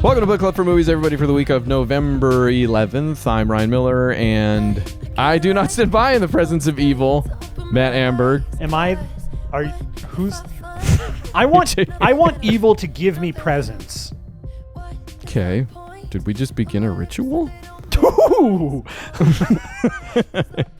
Welcome to Book Club for Movies, everybody, for the week of November 11th. I'm Ryan Miller, and I do not stand by in the presence of evil. Matt Amberg. I want evil to give me presents. Okay. Did we just begin a ritual? Ooh.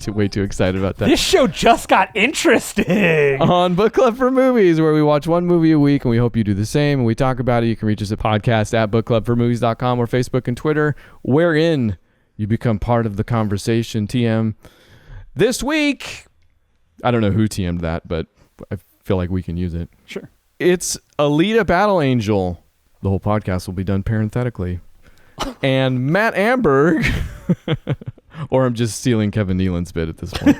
Way too excited about that. This show just got interesting. On Book Club for Movies, where we watch one movie a week, and we hope you do the same, and we talk about it. You can reach us at podcast@bookclubformovies.com or Facebook and Twitter, wherein you become part of the conversation. TM. This week, I don't know who TM'd that, but I feel like we can use it. Sure. It's Alita Battle Angel. The whole podcast will be done parenthetically. And Matt Amberg, or I'm just stealing Kevin Nealon's bit at this point.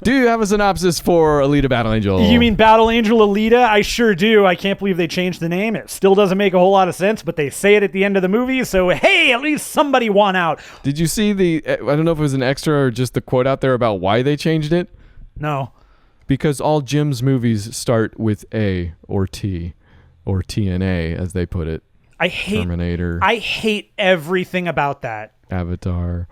Do you have a synopsis for Alita Battle Angel? You mean Battle Angel Alita? I sure do. I can't believe they changed the name. It still doesn't make a whole lot of sense, but they say it at the end of the movie, so hey, at least somebody won out. Did you see I don't know if it was an extra or just the quote out there about why they changed it? No. Because all Jim's movies start with A or T, or TNA, as they put it. Terminator. I hate everything about that. Avatar.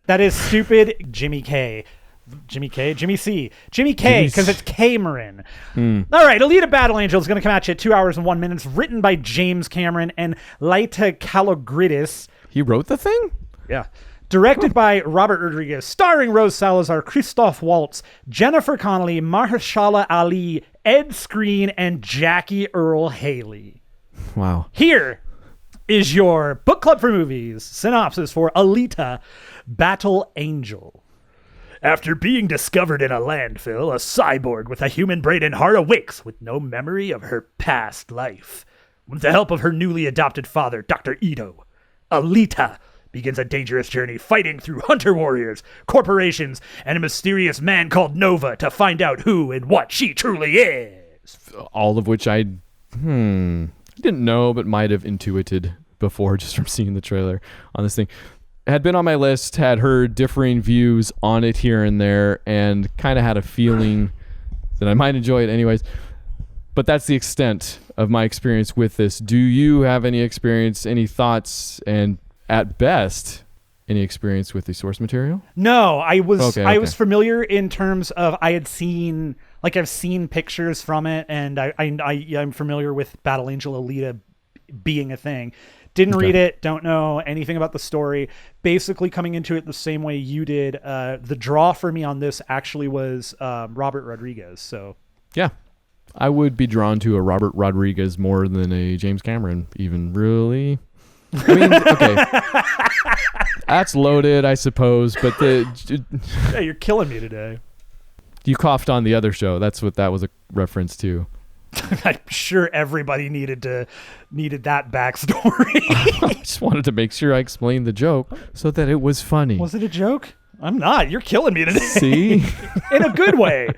That is stupid. Jimmy C, because it's Cameron. All right, Alita Battle Angel is going to come at you at 2 hours and 1 minute. Written by James Cameron and Laita Kalogridis. He wrote the thing? Yeah. Directed by Robert Rodriguez, starring Rose Salazar, Christoph Waltz, Jennifer Connelly, Mahershala Ali, Ed Skrein, and Jackie Earle Haley. Wow. Here is your Book Club for Movies synopsis for Alita Battle Angel. After being discovered in a landfill, a cyborg with a human brain and heart awakes with no memory of her past life. With the help of her newly adopted father, Dr. Ito, Alita begins a dangerous journey fighting through hunter warriors, corporations, and a mysterious man called Nova to find out who and what she truly is. All of which I didn't know, but might have intuited before just from seeing the trailer on this thing. It had been on my list, had heard differing views on it here and there, and kind of had a feeling that I might enjoy it anyways. But that's the extent of my experience with this. Do you have any experience, any thoughts, and at best, any experience with the source material? No, I was Okay. was familiar in terms of I've seen pictures from it, and I'm familiar with Battle Angel Alita being a thing. Didn't read it, don't know anything about the story. Basically coming into it the same way you did. The draw for me on this actually was Robert Rodriguez. So yeah, I would be drawn to a Robert Rodriguez more than a James Cameron, even, really. I mean, okay, that's loaded, I suppose, but yeah, you're killing me today. You coughed on the other show. That's what that was a reference to. I'm sure everybody needed that backstory. I just wanted to make sure I explained the joke so that it was funny. Was it a joke? I'm not. You're killing me today. See? In a good way.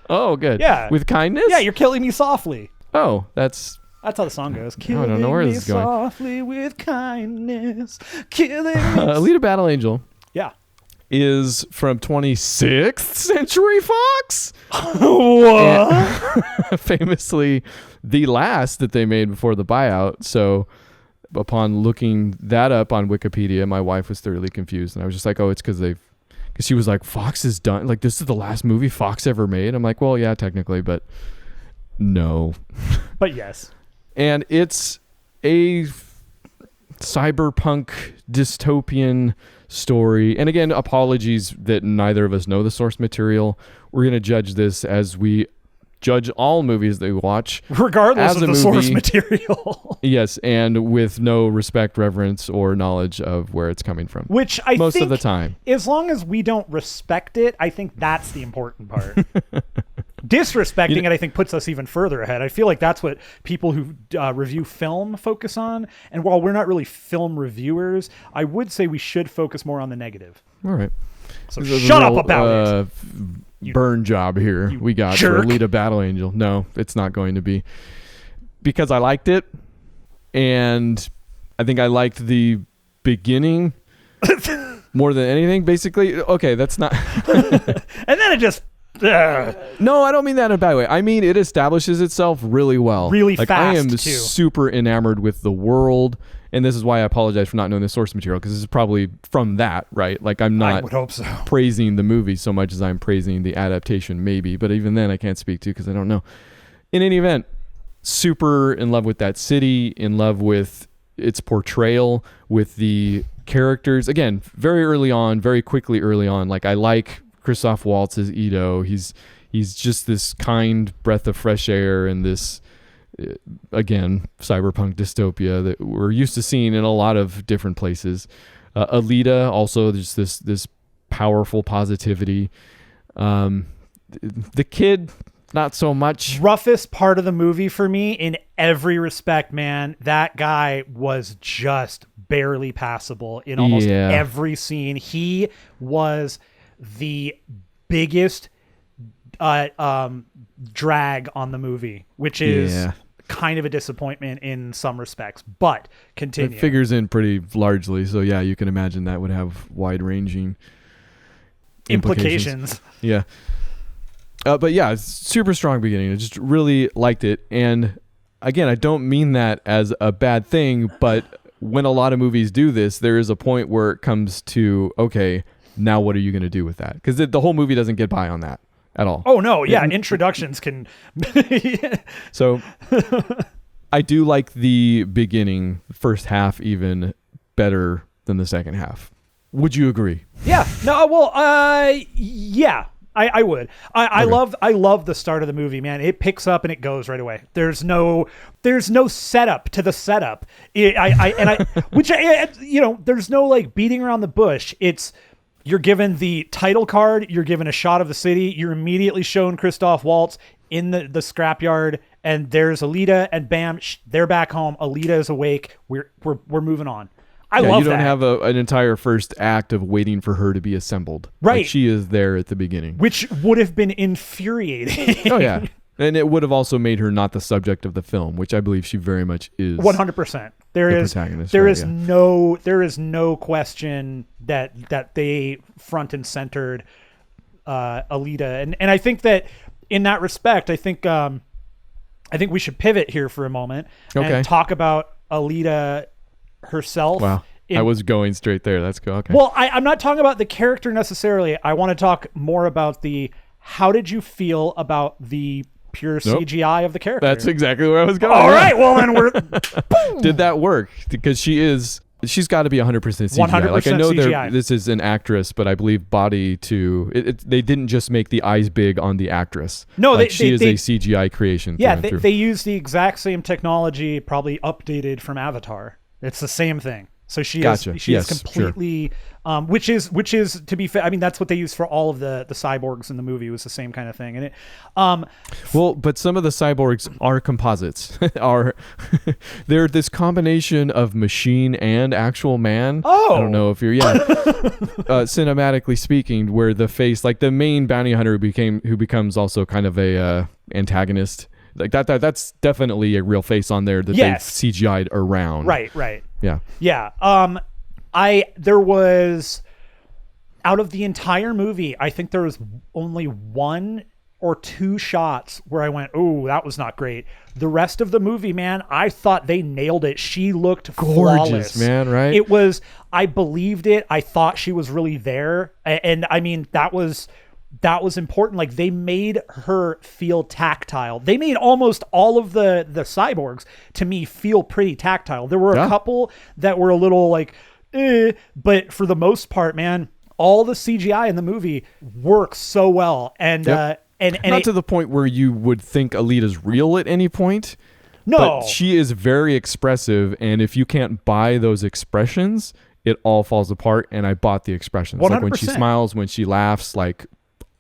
Oh, good. Yeah. With kindness? Yeah, you're killing me softly. Oh, that's how the song goes. I don't know where this is going. Softly with kindness. Killing me. Alita Battle Angel. Yeah. Is from 26th Century Fox. What? Famously the last that they made before the buyout. So upon looking that up on Wikipedia, my wife was thoroughly confused. And I was just like, oh, it's because she was like, Fox is done. Like, this is the last movie Fox ever made. I'm like, well, yeah, technically, but no. But yes. And it's a cyberpunk dystopian story. And again, apologies that neither of us know the source material. We're going to judge this as we judge all movies that we watch, regardless of the source material. Yes, and with no respect, reverence, or knowledge of where it's coming from. Which I most think, of the time, as long as we don't respect it, I think that's the important part. Disrespecting it, I think, puts us even further ahead. I feel like that's what people who review film focus on. And while we're not really film reviewers, I would say we should focus more on the negative. All right. So shut up about it. Burn job here we got jerk. For Alita Battle Angel. No, it's not going to be. Because I liked it. And I think I liked the beginning more than anything, basically. Okay, that's not... And then it just... No, I don't mean that in a bad way. I mean, it establishes itself really well. Really like, fast, I am too. super enamored with the world and this is why I apologize for not knowing the source material, because this is probably from that, right? Like I'm not I would hope so. praising the movie so much as I'm praising the adaptation, maybe. But even then, I can't speak to because I don't know. In any event, super in love with that city, in love with its portrayal, with the characters. Again, very quickly early on. Like I like Christoph Waltz as Ito. He's just this kind breath of fresh air in this, again, cyberpunk dystopia that we're used to seeing in a lot of different places. Alita, also just this powerful positivity. The kid, not so much. Roughest part of the movie for me in every respect, man. That guy was just barely passable in almost every scene. He was the biggest drag on the movie, which is kind of a disappointment in some respects, but continue. It figures in pretty largely, so yeah, you can imagine that would have wide-ranging implications. Yeah. But yeah, it's super strong beginning. I just really liked it. And again, I don't mean that as a bad thing, but when a lot of movies do this, there is a point where it comes to, okay, now what are you going to do with that? Because the whole movie doesn't get by on that at all. Oh, no. Yeah. Introductions can. So I do like the beginning, first half even better than the second half. Would you agree? Yeah. No, well, yeah. I would. I love the start of the movie, man. It picks up and it goes right away. There's no setup to the setup. There's no like beating around the bush. You're given the title card, you're given a shot of the city, you're immediately shown Christoph Waltz in the scrapyard, and there's Alita, and bam, they're back home. Alita is awake. We're moving on. I love that. You don't have an entire first act of waiting for her to be assembled. Right. Like she is there at the beginning. Which would have been infuriating. Oh, yeah. And it would have also made her not the subject of the film, which I believe she very much is. 100%. There is no question that they front and centered Alita. And I think that in that respect, I think we should pivot here for a moment and talk about Alita herself. Wow. I was going straight there. Let's go. Okay. Well, I'm not talking about the character necessarily. I want to talk more about how did you feel about the pure CGI of the character? That's exactly where I was going. All right. Well, then Did that work? Because she's got to be 100% CGI. 100% like I know CGI. This is an actress, but I believe body too. They didn't just make the eyes big on the actress. No, like she is a CGI creation. Yeah, they use the exact same technology, probably updated from Avatar. It's the same thing. So she is completely, sure. Which is to be fair. I mean, that's what they use for all of the cyborgs in the movie. It was the same kind of thing. And but some of the cyborgs are composites. They're this combination of machine and actual man. Oh, I don't know if you're cinematically speaking, where the face, like the main bounty hunter who becomes also kind of a antagonist. Like that's definitely a real face on there that they've CGI'd around. Right. Yeah. There was, out of the entire movie, I think there was only 1 or 2 shots where I went, "Oh, that was not great." The rest of the movie, man, I thought they nailed it. She looked gorgeous, flawless, man. Right? It was. I believed it. I thought she was really there, and I mean that was important. Like they made her feel tactile. They made almost all of the cyborgs to me feel pretty tactile. There were a couple that were a little like, but for the most part, man, all the CGI in the movie works so well. And not to the point where you would think Alita's real at any point. No, but she is very expressive, and if you can't buy those expressions, it all falls apart. And I bought the expressions, 100%. Like when she smiles, when she laughs, like.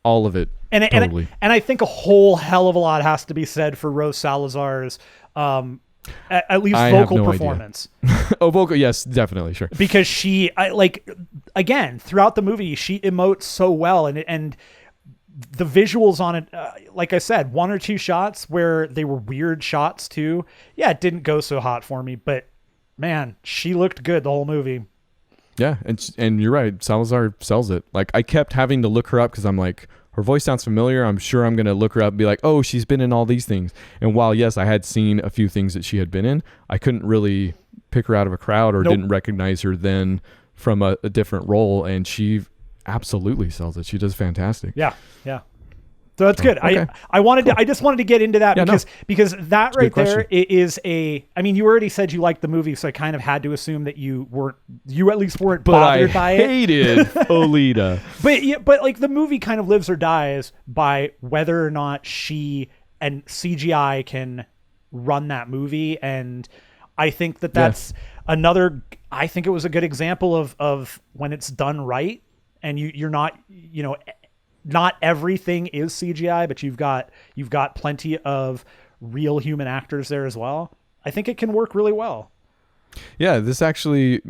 All of it, totally. And I think a whole hell of a lot has to be said for Rose Salazar's, at least vocal performance. Vocal, yes, definitely, sure. Because again, throughout the movie, she emotes so well, and the visuals on it, like I said, 1 or 2 shots where they were weird shots too. Yeah, it didn't go so hot for me, but man, she looked good the whole movie. Yeah, and you're right. Salazar sells it. Like I kept having to look her up because I'm like, her voice sounds familiar. I'm sure I'm gonna look her up and be like, oh, she's been in all these things. And while yes, I had seen a few things that she had been in, I couldn't really pick her out of a crowd or Nope. didn't recognize her then from a different role, and she absolutely sells it. She does fantastic. Yeah. So that's good. Okay. I just wanted to get into that Yeah, because that right good there question. is I mean, you already said you liked the movie, so I kind of had to assume that you at least weren't But I bothered by it. hated Alita. But like the movie kind of lives or dies by whether or not she and CGI can run that movie, and I think that's another. I think it was a good example of when it's done right, and you're not, not everything is CGI, but you've got plenty of real human actors there as well. I think it can work really well. Yeah, this actually,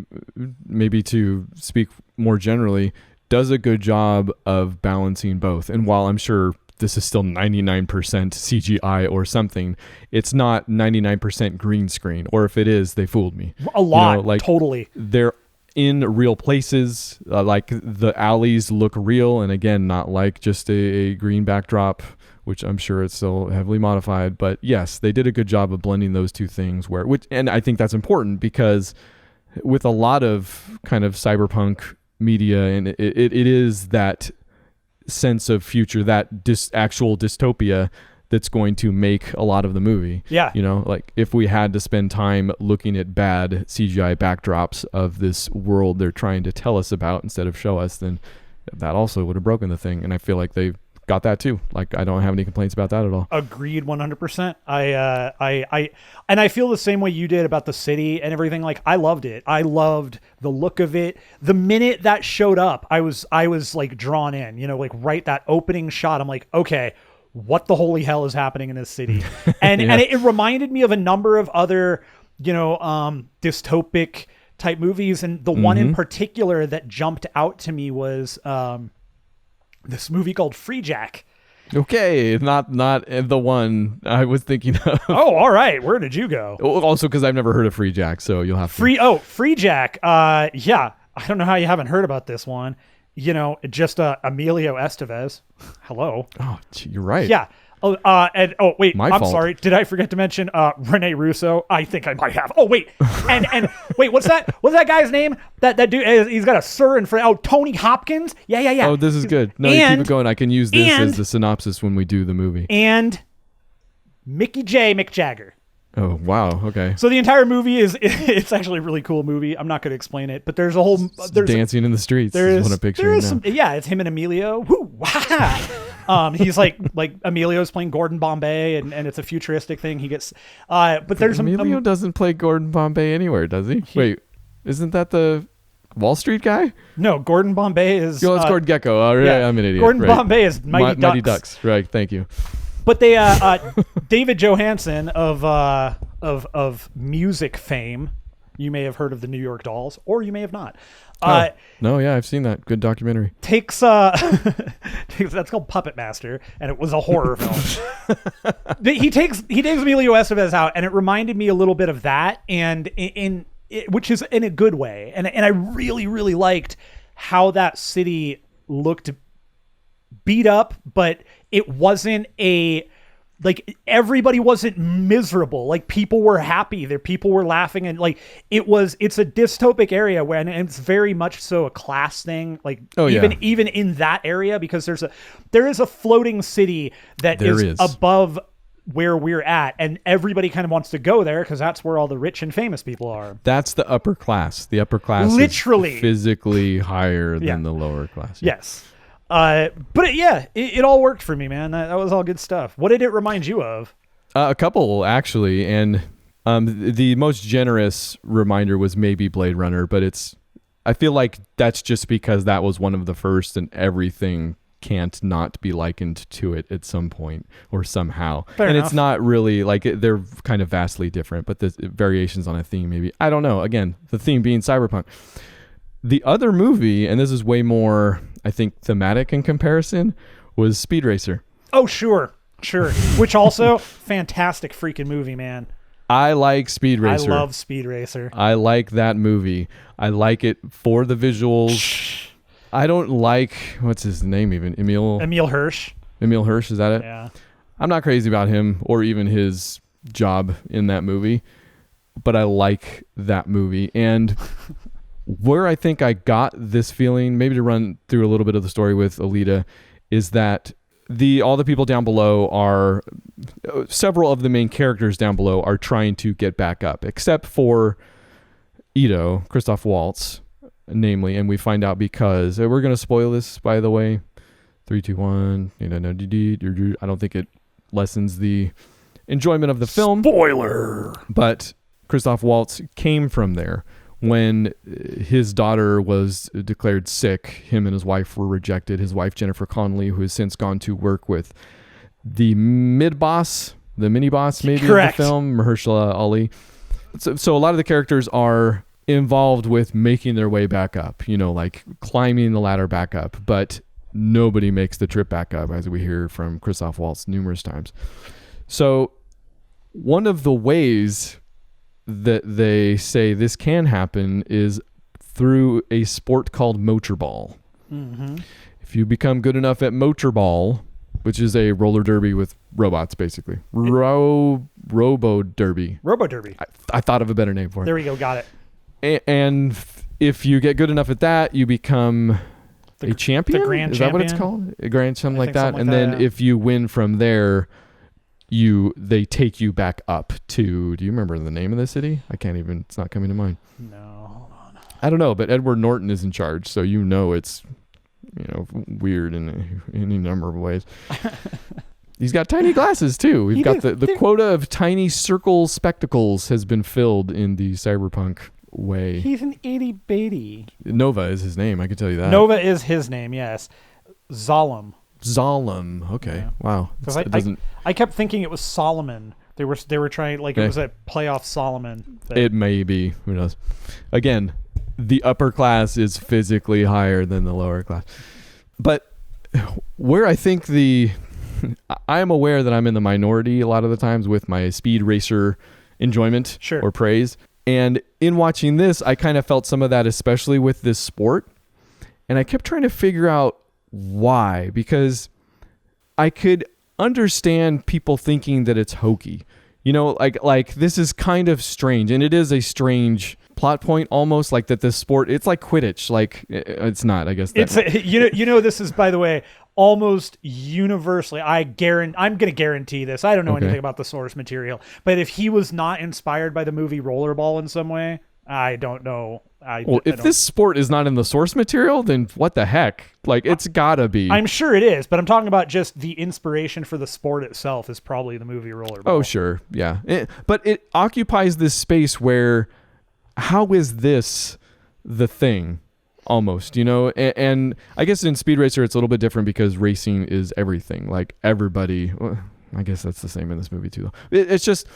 maybe to speak more generally, does a good job of balancing both. And while I'm sure this is still 99% CGI or something, it's not 99% green screen. Or if it is, they fooled me. A lot, totally. They're in real places, like the alleys look real, and again, not like just a green backdrop, which I'm sure it's still heavily modified. But yes, they did a good job of blending those two things. And I think that's important because with a lot of kind of cyberpunk media, and it is that sense of future, that actual dystopia that's going to make a lot of the movie. Yeah. Like if we had to spend time looking at bad CGI backdrops of this world they're trying to tell us about instead of show us, then that also would have broken the thing. And I feel like they got that too. Like I don't have any complaints about that at all. Agreed 100%. I feel the same way you did about the city and everything. Like I loved it. I loved the look of it. The minute that showed up, I was like drawn in, like right that opening shot. I'm like, okay, what the holy hell is happening in this city? And and it reminded me of a number of other, dystopic type movies. And the one in particular that jumped out to me was this movie called Free Jack. Okay, not the one I was thinking of. Oh, all right. Where did you go? Also, because I've never heard of Free Jack, so you'll have to. Free Jack. Yeah. I don't know how you haven't heard about this one. Just Emilio Estevez. Hello. Oh, you're right. Yeah. Wait. My I'm fault. sorry. Did I forget to mention Rene Russo? I think I might have. Oh, wait. And wait. What's that? What's that guy's name? That dude. He's got a sir in front. Oh, Tony Hopkins. Yeah. Oh, this is good. No, you keep it going. I can use this as the synopsis when we do the movie. And Mick Jagger. Oh, wow. Okay. So the entire movie it's actually a really cool movie. I'm not going to explain it, but there's a whole dancing in the streets. Is what I'm picturing now. It's him and Emilio. Woo, wow. He's like Emilio's playing Gordon Bombay, and it's a futuristic thing. He gets, but there's Emilio doesn't play Gordon Bombay anywhere, does he? Wait, isn't that the Wall Street guy? No, Gordon Bombay is. It's Gordon Gecko. Oh, yeah, I'm an idiot. Gordon Bombay is Mighty Ducks. Right. Thank you. But they, David Johansen of music fame, you may have heard of the New York Dolls, or you may have not. No, yeah, I've seen that. Good documentary. That's called Puppet Master, and it was a horror film. he takes Emilio Estevez out, and it reminded me a little bit of that, and which is in a good way. And I really, really liked how that city looked beat up, but it wasn't everybody wasn't miserable. Like people were happy there. People were laughing, and it's a dystopic area and it's very much so a class thing. Even in that area, because there is a floating city that is above where we're at, and everybody kind of wants to go there because that's where all the rich and famous people are. That's the upper class. The upper class literally is physically higher than the lower class. Yeah. Yes. But it all worked for me, man. That was all good stuff. What did it remind you of? A couple, actually. And the most generous reminder was maybe Blade Runner, but I feel like that's just because that was one of the first, and everything can't not be likened to it at some point or somehow. Fair enough. It's not really they're kind of vastly different, but the variations on a theme, maybe. I don't know. Again, the theme being cyberpunk. The other movie, and this is way more, I think, thematic in comparison, was Speed Racer. Oh, sure. Which also, fantastic freaking movie, man. I like Speed Racer. I love Speed Racer. I like that movie. I like it for the visuals. I don't like, what's his name even? Emil Hirsch. Emil Hirsch, is that it? Yeah. I'm not crazy about him or even his job in that movie. but I like that movie. And where I think I got this feeling, maybe to run through a little bit of the story with Alita, is that all the people down below are, several of the main characters down below are trying to get back up, except for Ito, Christoph Waltz, namely, and we find out because we're going to spoil this, by the way. 3, 2, 1. I don't think it lessens the enjoyment of the film. Spoiler. But Christoph Waltz came from there. When his daughter was declared sick, him and his wife were rejected. His wife, Jennifer Connelly, who has since gone to work with the mid-boss, the mini-boss maybe Correct. of the film, Mahershala Ali. So a lot of the characters are involved with making their way back up, like climbing the ladder back up. But nobody makes the trip back up, as we hear from Christoph Waltz numerous times. So one of the ways that they say this can happen is through a sport called motorball. Mm-hmm. If you become good enough at motorball, which is a roller derby with robots, basically. Robo derby. Robo derby. I thought of a better name for it. There we go. Got it. And if you get good enough at that, you become a champion? The grand Is champion? that what it's called? A grand something like that. Something And like then that, yeah. if you win from there, they take you back up to, do you remember the name of the city? It's not coming to mind. No, hold on. I don't know, but Edward Norton is in charge, so it's weird in any number of ways. He's got tiny glasses too. We've got the quota of tiny circle spectacles has been filled in the cyberpunk way. He's an itty bitty. Nova is his name, I can tell you that. Nova is his name, yes. Zalem. Okay. Yeah. Wow. Because I kept thinking it was Solomon. They were trying, like, it was a playoff Solomon. It may be. Who knows? Again, the upper class is physically higher than the lower class. But where I think I am aware that I'm in the minority a lot of the times with my speed racer enjoyment or praise. And in watching this, I kind of felt some of that, especially with this sport. And I kept trying to figure out why, because I could understand people thinking that it's hokey. Like this is kind of strange, and it is a strange plot point almost, like that this sport, it's like Quidditch. Like it's not, I guess. This is, by the way, almost universally, I'm going to guarantee this. I don't know anything about the source material, but if he was not inspired by the movie Rollerball in some way, I don't know. If this sport is not in the source material, then what the heck? Like, it's gotta be. I'm sure it is, but I'm talking about just the inspiration for the sport itself is probably the movie Rollerball. Oh, sure. Yeah. But it occupies this space where, how is this the thing? Almost, and I guess in Speed Racer, it's a little bit different because racing is everything. Like everybody, I guess that's the same in this movie too, though. It's just,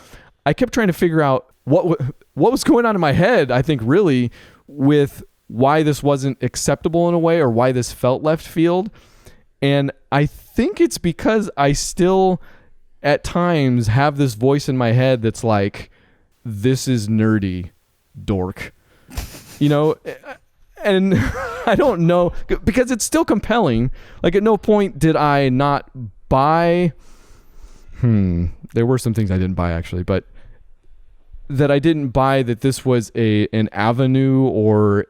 I kept trying to figure out what was going on in my head, I think, really, with why this wasn't acceptable in a way, or why this felt left field. And I think it's because I still at times have this voice in my head that's like, this is nerdy, dork, and I don't know, because it's still compelling. Like, at no point did I not buy, there were some things I didn't buy actually, but that I didn't buy that this was an avenue or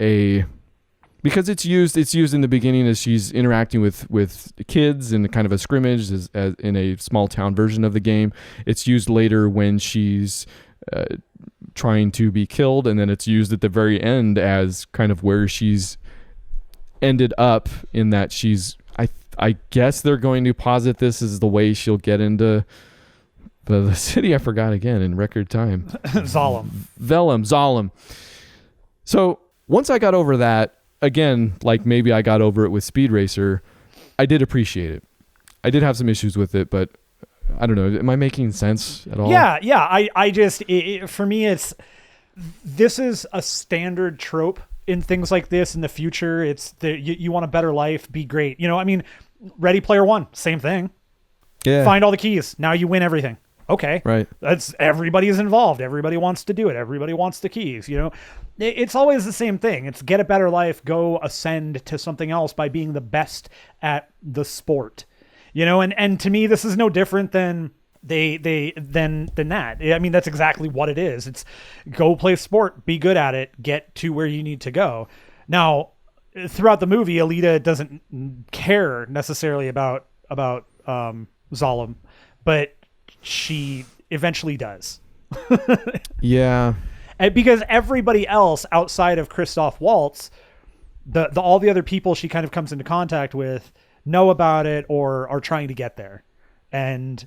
because it's used in the beginning as she's interacting with kids in kind of a scrimmage as in a small town version of the game. It's used later when she's trying to be killed, and then it's used at the very end as kind of where she's ended up, in that she's, I guess they're going to posit this as the way she'll get into the city I forgot again in record time. Zalem. So once I got over that, again, like maybe I got over it with Speed Racer, I did appreciate it. I did have some issues with it, but I don't know. Am I making sense at all? Yeah. I just, for me, this is a standard trope in things like this in the future. It's you want a better life, be great. Ready Player One, same thing. Yeah. Find all the keys. Now you win everything. Okay. Right. That's, everybody is involved. Everybody wants to do it. Everybody wants the keys. It's always the same thing. It's get a better life, go ascend to something else by being the best at the sport. And to me, this is no different than then that. I mean, that's exactly what it is. It's go play sport, be good at it, get to where you need to go. Now, throughout the movie, Alita doesn't care necessarily about Zalem, but she eventually does. Yeah. And because everybody else outside of Christoph Waltz, all the other people she kind of comes into contact with know about it or are trying to get there. And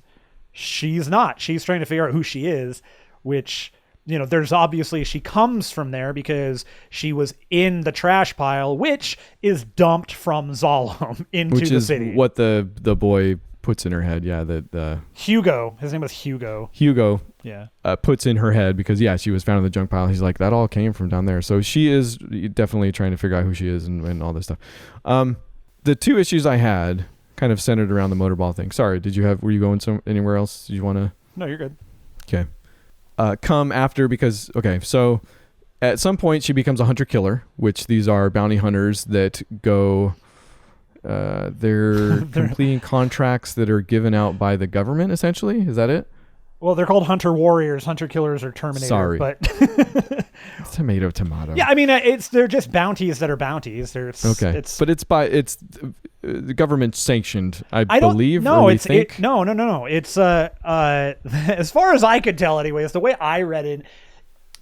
she's not. She's trying to figure out who she is, which, there's obviously she comes from there because she was in the trash pile, which is dumped from Zalem into the city. Which is what the boy puts in her head. Yeah, Hugo. His name was Hugo. Hugo. Yeah. Puts in her head because she was found in the junk pile. He's like, that all came from down there. So she is definitely trying to figure out who she is and all this stuff. The two issues I had kind of centered around the motorball thing. Sorry, were you going anywhere else? Did you want to? No, you're good. Okay. Come after because, so at some point she becomes a hunter-killer, which these are bounty hunters that go... they're completing contracts that are given out by the government, essentially. Is that it? Well, they're called hunter warriors. Hunter killers are Terminator. Sorry, but tomato. Yeah, I mean, they're just bounties that are bounties. Okay, but it's the government sanctioned, I believe. No, no. It's as far as I could tell, anyways, the way I read it.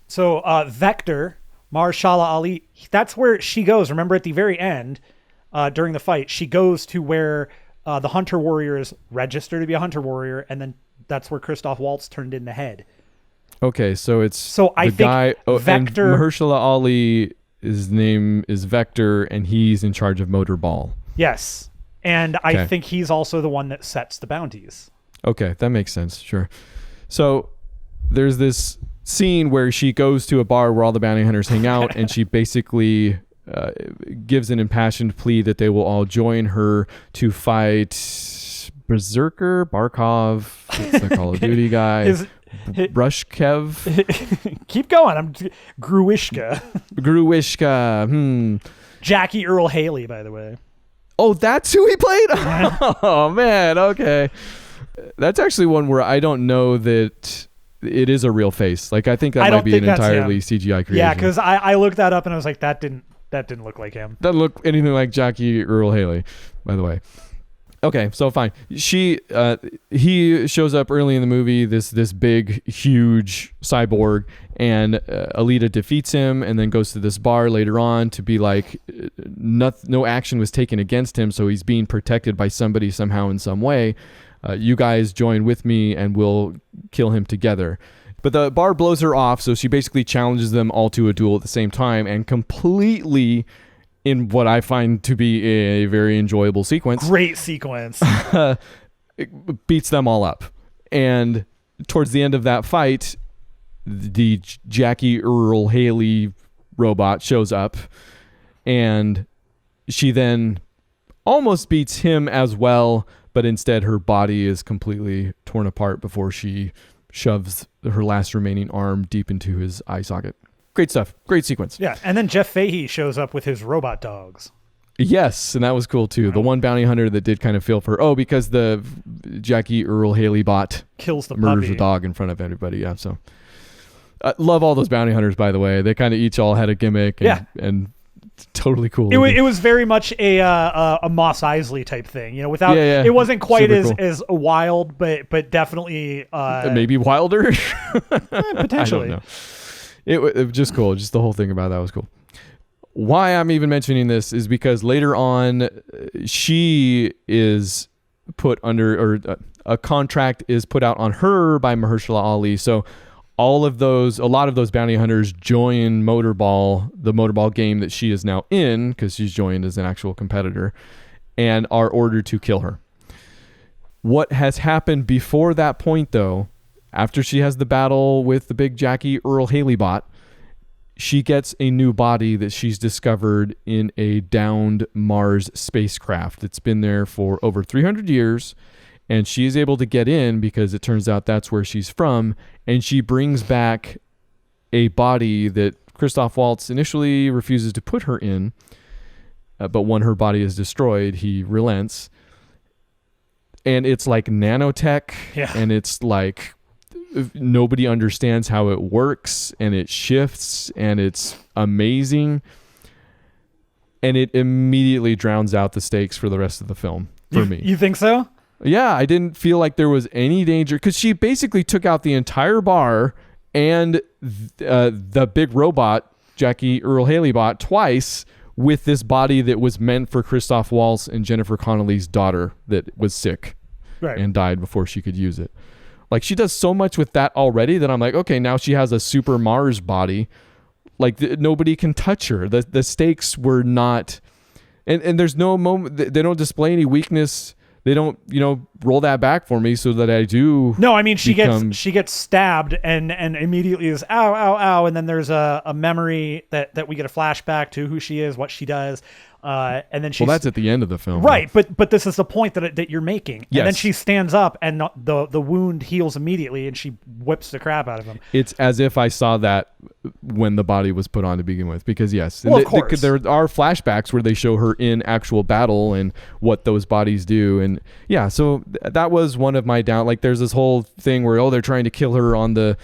So Vector, Marshala Ali, that's where she goes. Remember at the very end. During the fight, she goes to where the hunter warriors register to be a hunter warrior, and then that's where Christoph Waltz turned in the head. Okay, so I think guy, Vector. And Mahershala Ali, his name is Vector, and he's in charge of Motorball. Yes, and I think he's also the one that sets the bounties. Okay, that makes sense. Sure. So there's this scene where she goes to a bar where all the bounty hunters hang out, and she basically gives an impassioned plea that they will all join her to fight Berserker, Barkov, it's the Call of Duty guy, Brushkev. Keep going. I'm Gruishka. Jackie Earl Haley, by the way. Oh, that's who he played? Oh, man. Okay. That's actually one where I don't know that it is a real face. Like, I think that might be an entirely CGI creation. Yeah, because I looked that up and I was like, that didn't look like him. Doesn't look anything like Jackie Earl Haley, by the way. Okay, so fine. He shows up early in the movie, this big, huge cyborg, and Alita defeats him and then goes to this bar later on to be like, no action was taken against him, so he's being protected by somebody somehow in some way. You guys join with me and we'll kill him together. But the bar blows her off, so she basically challenges them all to a duel at the same time and completely, in what I find to be a very enjoyable sequence. Great sequence. It beats them all up. And towards the end of that fight, the Jackie Earl Haley robot shows up, and she then almost beats him as well, but instead her body is completely torn apart before she shoves her last remaining arm deep into his eye socket. Great stuff. Great sequence. Yeah, and then Jeff Fahey shows up with his robot dogs. Yes, and that was cool too. The one bounty hunter that did kind of feel for because the Jackie Earl Haley bot kills the murders puppy. a dog in front of everybody. Yeah, so love all those bounty hunters. By the way, they kind of each all had a gimmick. And totally cool. It was very much a Mos Eisley type thing, without it wasn't quite as wild, but definitely maybe wilder. Potentially. I don't know. It was just cool. Just the whole thing about that was cool. Why I'm even mentioning this is because later on she is put under, or a contract is put out on her by Mahershala Ali. So a lot of those bounty hunters join Motorball, the Motorball game that she is now in, because she's joined as an actual competitor, and are ordered to kill her. What has happened before that point, though, after she has the battle with the big Jackie Earl Haley bot, she gets a new body that she's discovered in a downed Mars spacecraft. It's been there for over 300 years, and she is able to get in because it turns out that's where she's from, and she brings back a body that Christoph Waltz initially refuses to put her in, but when her body is destroyed, he relents. and it's like nanotech, Yeah. and it's like nobody understands how it works, and it shifts, and it's amazing, and it immediately drowns out the stakes for the rest of the film for me. You think so? Yeah, I didn't feel like there was any danger because she basically took out the entire bar and the big robot Jackie Earl Haley bot twice with this body that was meant for Christoph Waltz and Jennifer Connelly's daughter that was sick and died before she could use it. Like, she does so much with that already that I'm like, okay, now she has a super Mars body. Like, nobody can touch her. The stakes were not, and there's no moment, they don't display any weakness. They don't, roll that back for me so that I do. No, I mean, she gets stabbed and immediately is ow, ow, ow. And then there's a memory that we get a flashback to who she is, what she does. And then she's... Well, that's at the end of the film. Right, but this is the point that you're making. Yes. And then she stands up and the wound heals immediately and she whips the crap out of him. It's as if I saw that when the body was put on to begin with, because yes. Well, of course. There are flashbacks where they show her in actual battle and what those bodies do. And yeah, so that was one of my down, like there's this whole thing where, they're trying to kill her on the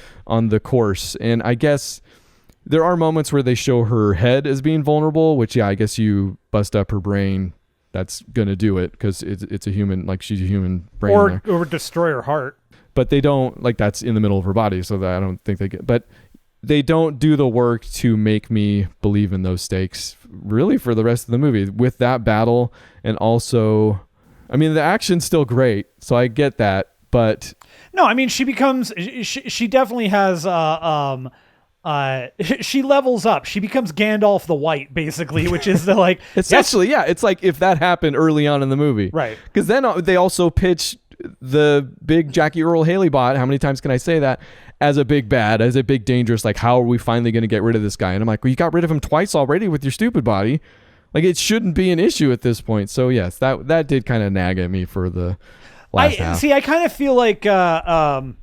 course. And I guess there are moments where they show her head as being vulnerable, which, yeah, I guess you bust up her brain. That's going to do it because it's a human, like she's a human brain. Or destroy her heart. But they don't, like that's in the middle of her body. So that I don't think they get, but they don't do the work to make me believe in those stakes really for the rest of the movie with that battle. And also, I mean, the action's still great. So I get that, but. No, I mean, she definitely has, she levels up. She becomes Gandalf the White, basically, which is the like essentially, yeah. It's like if that happened early on in the movie, right? Because then they also pitch the big Jackie Earl Haley bot. How many times can I say that? As a big bad, as a big dangerous. Like, how are we finally going to get rid of this guy? And I'm like, well, you got rid of him twice already with your stupid body. Like, it shouldn't be an issue at this point. So yes, that did kind of nag at me for the last half. See, I kind of feel like that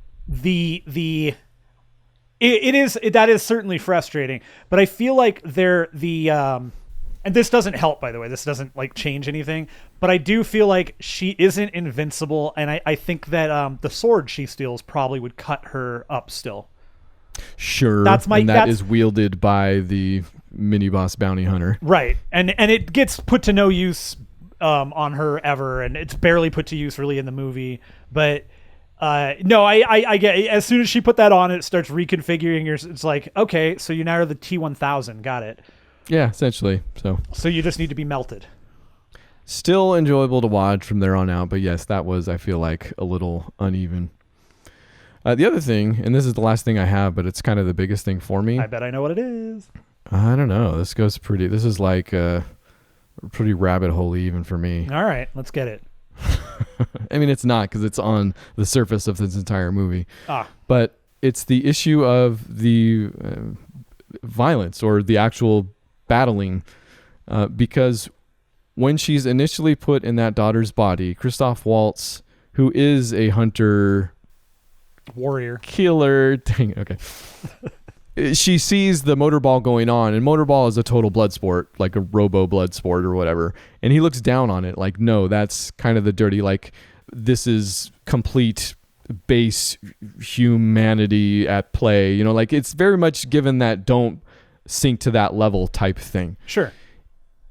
is certainly frustrating, but I feel like and this doesn't help, by the way, this doesn't like change anything, but I do feel like she isn't invincible. And I think that the sword she steals probably would cut her up still. Sure. That is wielded by the mini boss bounty hunter. Right. And it gets put to no use on her ever. And it's barely put to use really in the movie, but no, I get it. As soon as she put that on, it starts reconfiguring your. It's like, okay, so you now are the T-1000. Got it. Yeah, essentially. So you just need to be melted. Still enjoyable to watch from there on out, but yes, that was, I feel like, a little uneven. The other thing, and this is the last thing I have, but it's kind of the biggest thing for me. I bet I know what it is. I don't know. This is like pretty rabbit hole even for me. All right, let's get it. I mean, it's not because it's on the surface of this entire movie. But it's the issue of the violence or the actual battling. Because when she's initially put in that daughter's body, Christoph Waltz, who is a hunter... warrior. Killer. Dang, okay. She sees the motorball going on, and motorball is a total blood sport, like a robo blood sport or whatever. And he looks down on it like, no, that's kind of the dirty, like, this is complete base humanity at play. Like it's very much given that don't sink to that level type thing. Sure.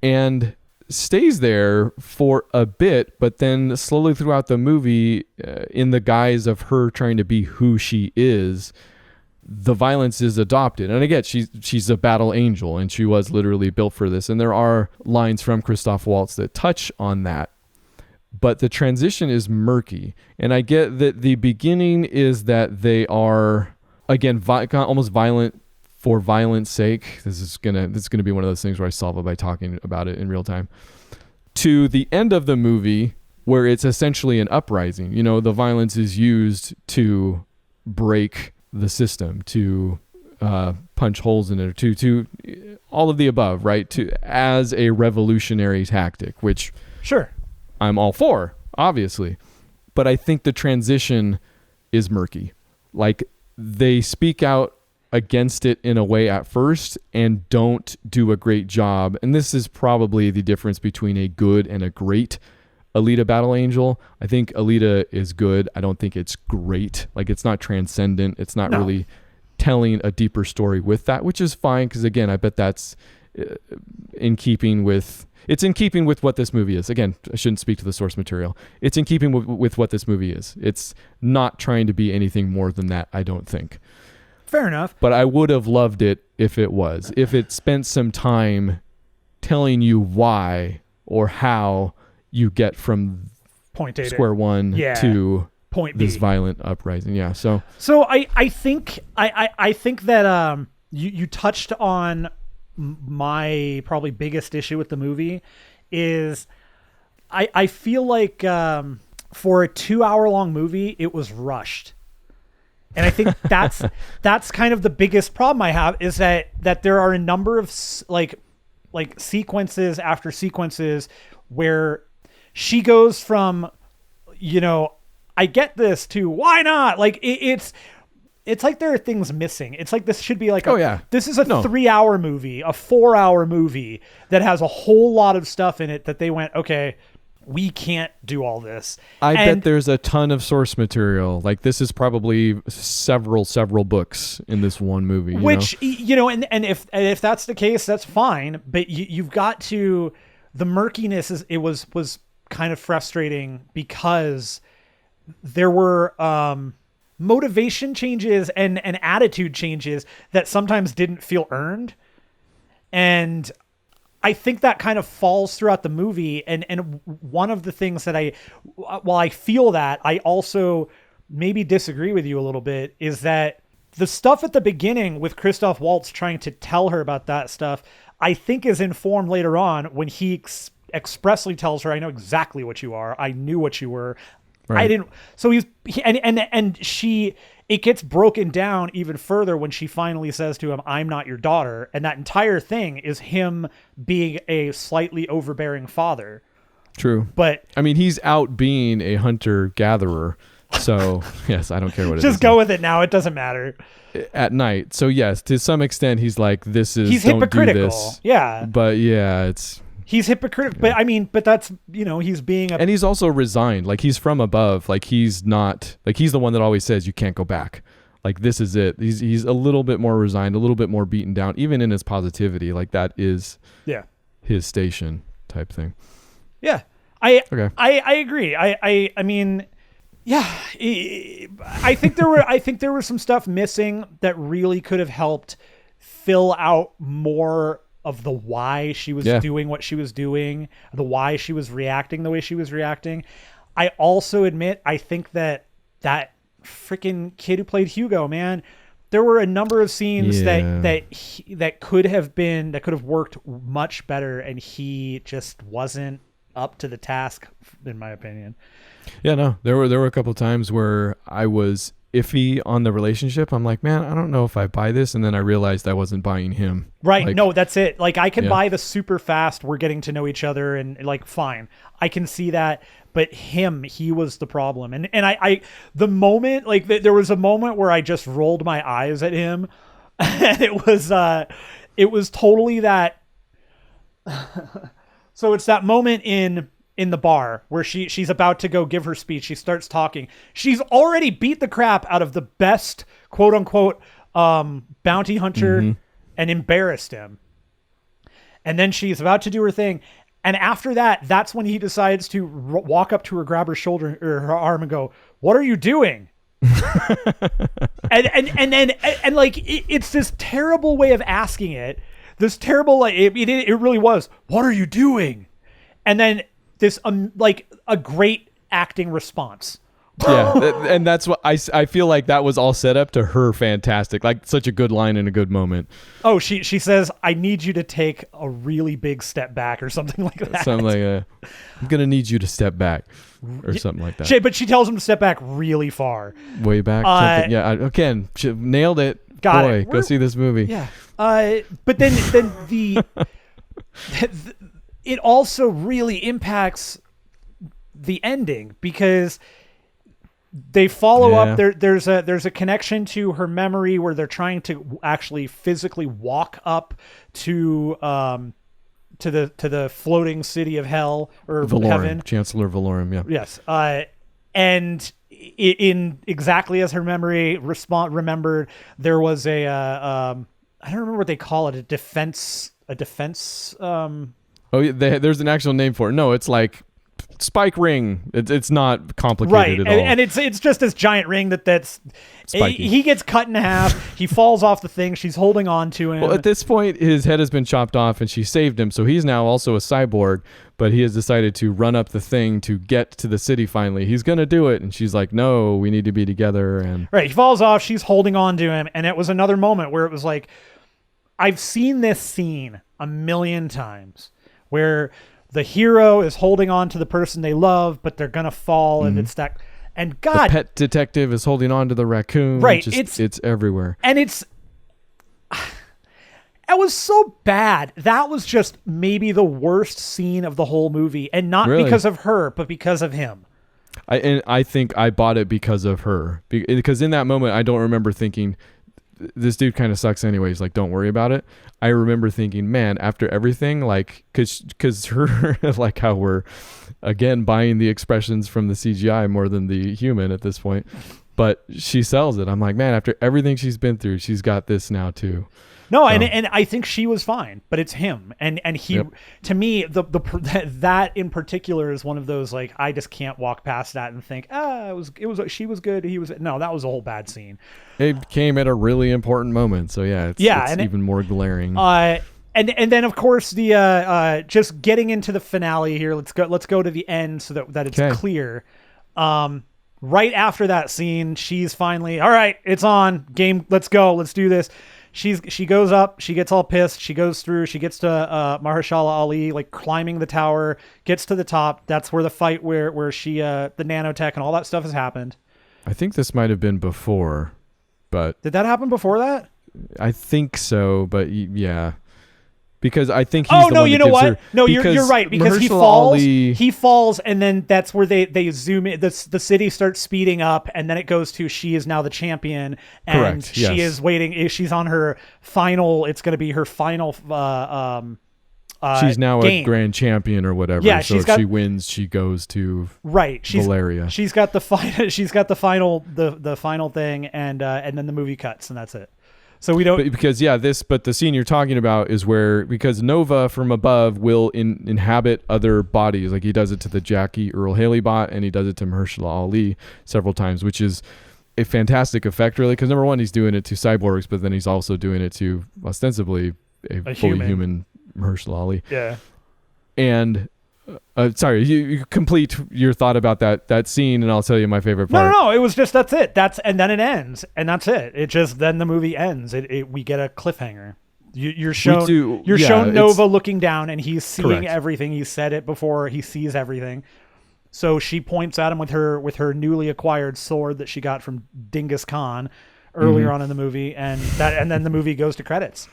And stays there for a bit, but then slowly throughout the movie, in the guise of her trying to be who she is, the violence is adopted. And again, she's a battle angel, and she was literally built for this. And there are lines from Christoph Waltz that touch on that. But the transition is murky. And I get that the beginning is that they are, again, almost violent for violence sake. This is gonna be one of those things where I solve it by talking about it in real time. To the end of the movie, where it's essentially an uprising. The violence is used to break the system, to punch holes in it, to all of the above, right? As a revolutionary tactic, which sure, I'm all for, obviously. But I think the transition is murky. Like, they speak out against it in a way at first and don't do a great job. And this is probably the difference between a good and a great Alita Battle Angel. I think Alita is good. I don't think it's great. Like, it's not transcendent. It's not really telling a deeper story with that, which is fine. Because again, I bet that's in keeping with what this movie is. Again, I shouldn't speak to the source material. It's in keeping with what this movie is. It's not trying to be anything more than that, I don't think. Fair enough. But I would have loved it if it spent some time telling you why or how you get from point A square one to point B. This violent uprising. Yeah. So I think that you touched on my probably biggest issue with the movie is I feel like for a 2-hour long movie, it was rushed. And I think that's kind of the biggest problem I have, is that there are a number of like sequences after sequences where she goes from, I get this, to why not? Like it's like there are things missing. It's like this should be like this is a 3-hour movie, a 4-hour movie that has a whole lot of stuff in it that they went, okay, we can't do all this. I bet there's a ton of source material. Like, this is probably several books in this one movie. Which, and if that's the case, that's fine. But you've got to, the murkiness was kind of frustrating because there were motivation changes and attitude changes that sometimes didn't feel earned. And I think that kind of falls throughout the movie. And one of the things that while I feel that, I also maybe disagree with you a little bit, is that the stuff at the beginning with Christoph Waltz trying to tell her about that stuff, I think is informed later on when he expressly tells her, I know exactly what you are. I knew what you were. Right. I didn't. So it gets broken down even further when she finally says to him, I'm not your daughter. And that entire thing is him being a slightly overbearing father. True. But I mean, he's out being a hunter-gatherer. So, yes, I don't care what it is. Just go with it now. It doesn't matter. At night. So, yes, to some extent, he's like, he's don't hypocritical. Do this. Yeah. But, yeah, he's hypocritical. But, I mean, that's, he's being and he's also resigned. Like, he's from above. Like, he's not, like, he's the one that always says, you can't go back. Like, this is it. He's a little bit more resigned, a little bit more beaten down, even in his positivity. Like, that is his station type thing. Yeah. I agree. I mean, yeah, I think there was some stuff missing that really could have helped fill out more of the why she was doing what she was doing, the why she was reacting the way she was reacting. I also admit, I think that freaking kid who played Hugo, man, there were a number of scenes that could have worked much better, and he just wasn't up to the task, in my opinion. Yeah, no, there were a couple of times where I was iffy on the relationship. I'm like, man, I don't know if I buy this. And then I realized I wasn't buying him. Right. Like, no, that's it. Like, I can buy the super fast, we're getting to know each other, and like, fine. I can see that. But he was the problem. And I the moment, like, there was a moment where I just rolled my eyes at him. And it was totally that. So it's that moment in the bar where she's about to go give her speech. She starts talking. She's already beat the crap out of the best, quote unquote, bounty hunter and embarrassed him. And then she's about to do her thing. And after that, that's when he decides to walk up to her, grab her shoulder or her arm and go, "What are you doing?" and like, it's this terrible way of asking it. This terrible, like, it really was, "What are you doing?" And then this, like, a great acting response. Yeah, and that's what I feel like that was all set up to her. Fantastic, like, such a good line and a good moment. Oh, she says, "I need you to take a really big step back," or something like that. Something like, "I'm gonna need you to step back," or something like that. But she tells him to step back really far, way back. Yeah, again, she nailed it. Boy, go see this movie. Yeah. But then it also really impacts the ending, because they follow up. There's a connection to her memory where they're trying to actually physically walk up to to the floating city of hell or Valorum, heaven. Chancellor Valorum, yeah. Yes. And in exactly as her memory remembered, there was a I don't remember what they call it, a defense. Oh, yeah, there's an actual name for it. No, it's like spike ring. It's not complicated right, at all. And it's just this giant ring that's Spiky. he gets cut in half. He falls off the thing. She's holding on to him. Well, at this point, his head has been chopped off, and she saved him. So he's now also a cyborg, but he has decided to run up the thing to get to the city finally. He's going to do it. And she's like, no, we need to be together. And right, he falls off. She's holding on to him. And it was another moment where it was like, I've seen this scene a million times where the hero is holding on to the person they love, but they're going to fall. And it's that. And God, the pet detective is holding on to the raccoon. Right. It's everywhere. And it was so bad. That was just maybe the worst scene of the whole movie. And not Really? because of her, but because of him. I think I bought it because of her. Because in that moment, I don't remember thinking, this dude kind of sucks anyways, like, don't worry about it. I remember thinking, man, after everything, like, because her, like how we're, again, buying the expressions from the CGI more than the human at this point. But she sells it. I'm like, man, after everything she's been through, she's got this now too. No, and I think she was fine, but it's him, and he, Yep. to me, that in particular is one of those, like, I just can't walk past that and think, she was good, he was, no, that was a whole bad scene. It came at a really important moment, so yeah, it's even more glaring. And then of course the just getting into the finale here. Let's go to the end so that it's clear. Right after that scene, she's finally, all right, it's on, game, let's go, let's do this. She goes up, she gets all pissed, she goes through, she gets to Mahershala Ali, like climbing the tower, gets to the top. That's where the fight where she the nanotech and all that stuff has happened. I think this might have been before, but Did that happen before that? I think so, but yeah. Because I think he's Oh the no, one you that know gives what? her, No, you're right, because he Mahershala falls. Ali- He falls, and then that's where they zoom in. The city starts speeding up, and then it goes to she is now the champion, and Correct, she yes. is waiting. She's on her final. It's going to be her final. she's now game. a grand champion or whatever. Yeah, so she's if got- she wins, she goes to Right, Valeria. She's got the final. She's got the final. The final thing, and then the movie cuts, and that's it. So we don't. But the scene you're talking about is where, because Nova from above will inhabit other bodies, like he does it to the Jackie Earl Haley bot, and he does it to Mahershala Ali several times, which is a fantastic effect, really. Because number one, he's doing it to cyborgs, but then he's also doing it to ostensibly a fully human Mahershala Ali. Yeah. And sorry, you complete your thought about that scene, and I'll tell you my favorite part. No. It was just that's it. And then it ends, and that's it. It just then the movie ends. We get a cliffhanger. You're shown Nova looking down, and he's seeing Correct. everything. He said it before. He sees everything. So she points at him with her newly acquired sword that she got from Dingus Khan earlier on in the movie, and then the movie goes to credits.